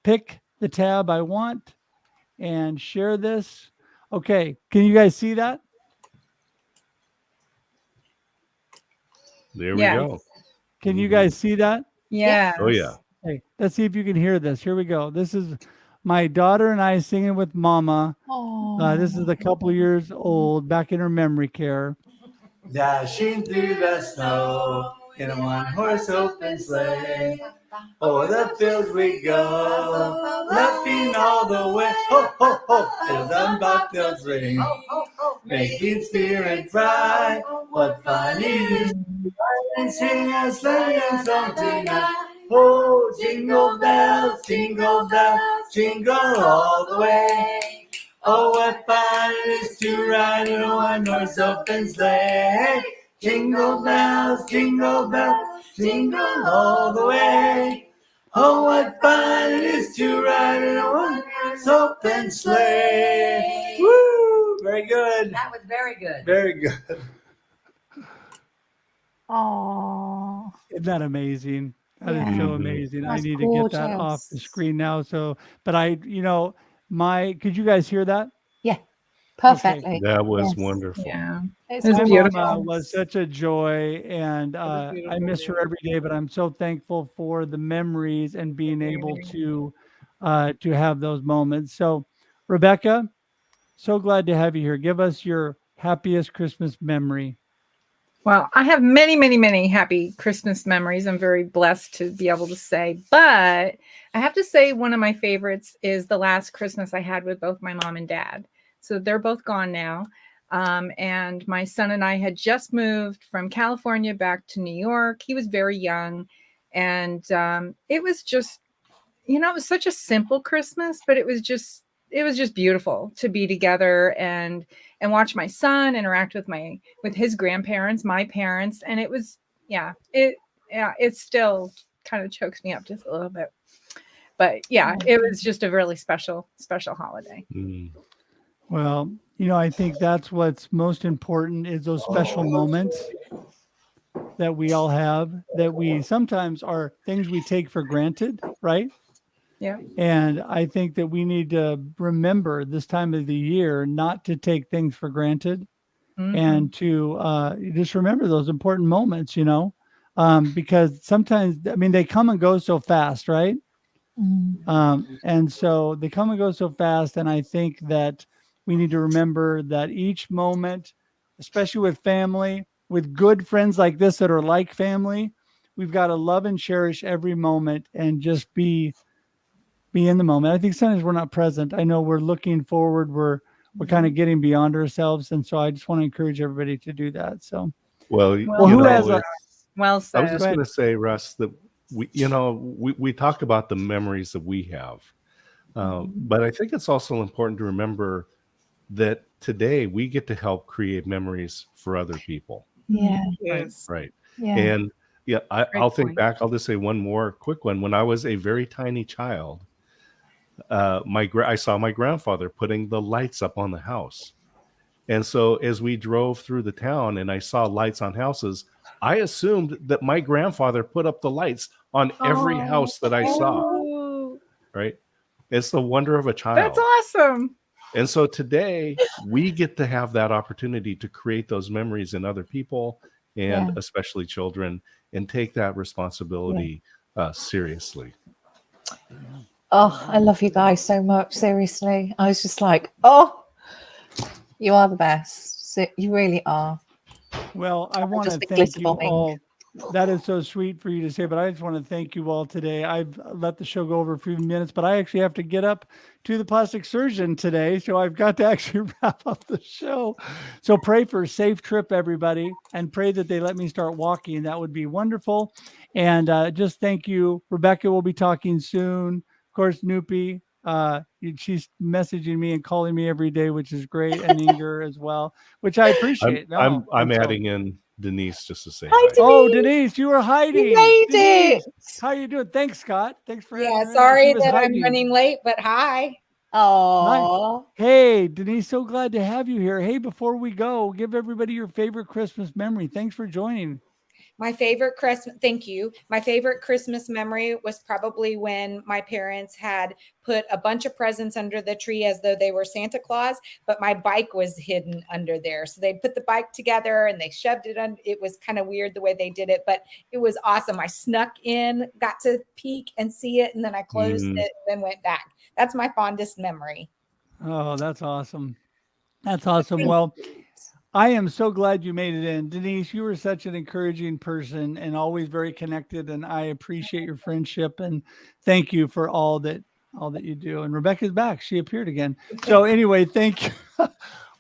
pick the tab I want and share this. Okay. Can you guys see that? There we go. Can you guys see that? Yeah. Oh, yeah. Hey, let's see if you can hear this. Here we go. This is my daughter and I singing with Mama. This is a couple years old, back in her memory care. Dashing through the snow in a one-horse open sleigh. Over the fields we go, laughing all the way. Ho, ho, ho, till the bobtails ring, making spirit bright. What fun it is to ride and sing a sleighing song tonight. Oh, jingle bells, jingle all the way. Oh, what fun it is to ride in a one-horse open sleigh. Jingle bells, jingle all the way. Oh, what fun it is to ride in a one-horse open sleigh. Woo! Very good. That was very good. Very good. Oh, Isn't that amazing? That is Yeah. so amazing. I That's need to get that off the gorgeous. screen now. So, but could you guys hear that? Yeah, perfectly. That was Yes. wonderful. Yeah. It's It was My beautiful. mama was such a joy, and I miss her every day. But I'm so thankful for the memories and being able to have those moments. So, Rebecca, so glad to have you here. Give us your happiest Christmas memory. Well, I have many, many, many happy Christmas memories. I'm very blessed to be able to say, but I have to say one of my favorites is the last Christmas I had with both my mom and dad. So they're both gone now. And my son and I had just moved from California back to New York. He was very young. And it was just, it was such a simple Christmas, but it was just just beautiful to be together and watch my son interact with his grandparents, my parents. And it was, it still kind of chokes me up just a little bit. But yeah, it was just a really special holiday. Well, I think that's what's most important is those special moments that we all have, that we sometimes are things we take for granted, right? Yeah. And I think that we need to remember this time of the year not to take things for granted and to just remember those important moments, because sometimes, they come and go so fast, right? And so they come and go so fast. And I think that we need to remember that each moment, especially with family, with good friends like this that are like family, we've got to love and cherish every moment and just be in the moment. I think sometimes we're not present. I know we're looking forward. We're kind of getting beyond ourselves. And so I just want to encourage everybody to do that. So, who has well said. I was just going to say, Russ, that we talk about the memories that we have, but I think it's also important to remember that today we get to help create memories for other people. Yeah. Yes. Right. Yeah. And I'll think back. I'll just say one more quick one. When I was a very tiny child, I saw my grandfather putting the lights up on the house. And so as we drove through the town and I saw lights on houses, I assumed that my grandfather put up the lights on every house that I saw. Right. It's the wonder of a child. That's awesome. And so today we get to have that opportunity to create those memories in other people and especially children, and take that responsibility seriously. Oh, I love you guys so much. Seriously. I was just like, oh, you are the best. So you really are. Well, I want to thank you all. That is so sweet for you to say, but I just want to thank you all today. I've let the show go over a few minutes, but I actually have to get up to the plastic surgeon today. So I've got to actually wrap up the show. So pray for a safe trip, everybody, and pray that they let me start walking. That would be wonderful. And just thank you. Rebecca will be talking soon. Of course, Nupi, she's messaging me and calling me every day, which is great. And Ingor as well, which I appreciate. I'm adding in Denise just to say hi. hi. Oh, Denise, you were hiding. You made Denise, it. how you doing? Thanks, Scott. Thanks for sorry that I'm running late, but hi. Oh, hey, Denise, so glad to have you here. Hey, before we go, give everybody your favorite Christmas memory. Thanks for joining. My favorite thank you. My favorite Christmas memory was probably when my parents had put a bunch of presents under the tree as though they were Santa Claus, but my bike was hidden under there. So they put the bike together and they shoved it under. It was kind of weird the way they did it, but it was awesome. I snuck in, got to peek and see it, and then I closed it and then went back. That's my fondest memory. Oh, that's awesome. That's awesome. Well, I am so glad you made it in. Denise, you were such an encouraging person and always very connected. And I appreciate your friendship and thank you for all that you do. And Rebecca's back. She appeared again. So anyway, thank you.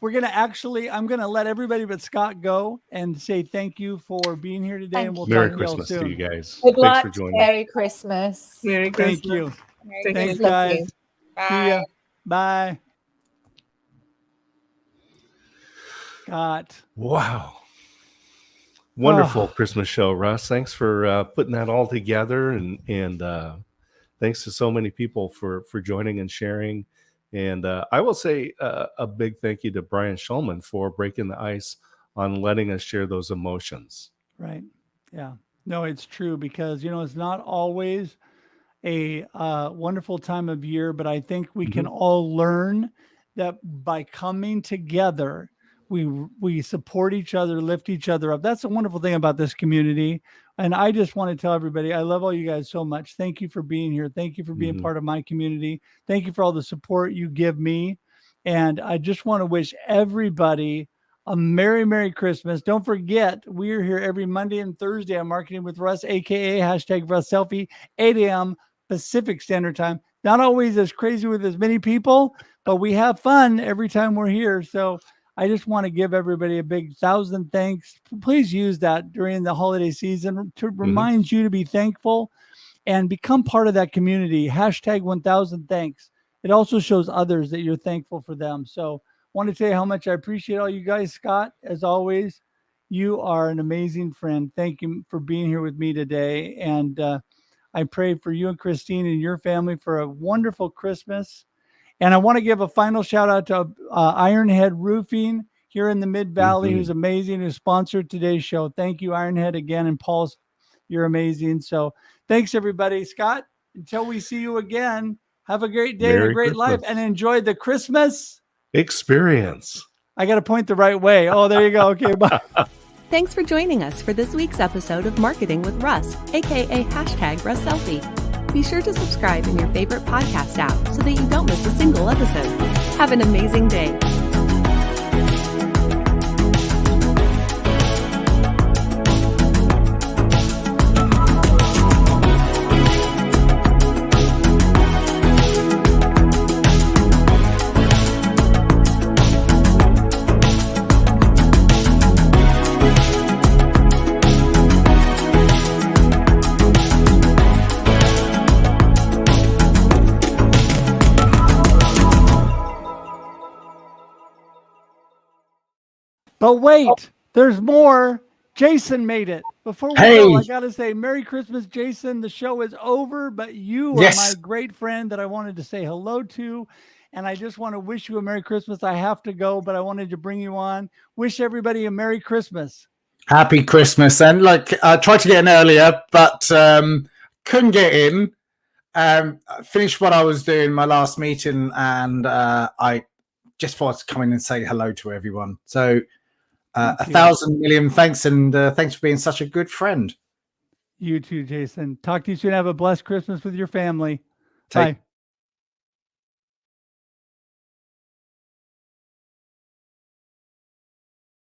I'm going to let everybody but Scott go and say thank you for being here today. And we'll Merry talk to you all Christmas soon. to you guys. Good luck. Thanks for joining. Merry Christmas. Merry Christmas. Thank you. Merry Thanks, Christmas. guys. Bye. See ya. Bye. Scott. Wow. Wonderful Christmas show, Russ. Thanks for putting that all together, and thanks to so many people for joining and sharing. And I will say a big thank you to Brian Schulman for breaking the ice on letting us share those emotions. Right. Yeah. No, it's true because, it's not always a wonderful time of year, but I think we can all learn that by coming together, we support each other, lift each other up. That's a wonderful thing about this community. And I just want to tell everybody, I love all you guys so much. Thank you for being here. Thank you for being part of my community. Thank you for all the support you give me. And I just want to wish everybody a Merry, Merry Christmas. Don't forget, we're here every Monday and Thursday on Marketing with Russ, AKA #RussSelfie, 8 a.m. Pacific Standard Time. Not always as crazy with as many people, but we have fun every time we're here. So I just want to give everybody a big 1,000 thanks. Please use that during the holiday season to remind you to be thankful and become part of that community. #1000 thanks. it also shows others that you're thankful for them. So want to tell you how much I appreciate all you guys. Scott, as always, you are an amazing friend. Thank you for being here with me today. And I pray for you and Christine and your family for a wonderful Christmas. And I want to give a final shout out to Ironhead Roofing here in the Mid-Valley, who's amazing, who sponsored today's show. Thank you, Ironhead, again. And Paul's, you're amazing. So thanks, everybody. Scott, until we see you again, have a great day and a great life, and enjoy the Christmas experience. I got to point the right way. Oh, there you go. Okay, bye. Thanks for joining us for this week's episode of Marketing with Russ, aka #RussSelfie. Be sure to subscribe in your favorite podcast app so that you don't miss a single episode. Have an amazing day. But wait, there's more. Jason made it. Before we go, I got to say, Merry Christmas, Jason. The show is over, but you are my great friend that I wanted to say hello to. And I just want to wish you a Merry Christmas. I have to go, but I wanted to bring you on. Wish everybody a Merry Christmas. Happy Christmas. And like, I tried to get in earlier, but couldn't get in. Finished what I was doing, my last meeting, and I just thought to come in and say hello to everyone. So 1,000 million thanks, and thanks for being such a good friend. You too, Jason. Talk to you soon. Have a blessed Christmas with your family. Bye.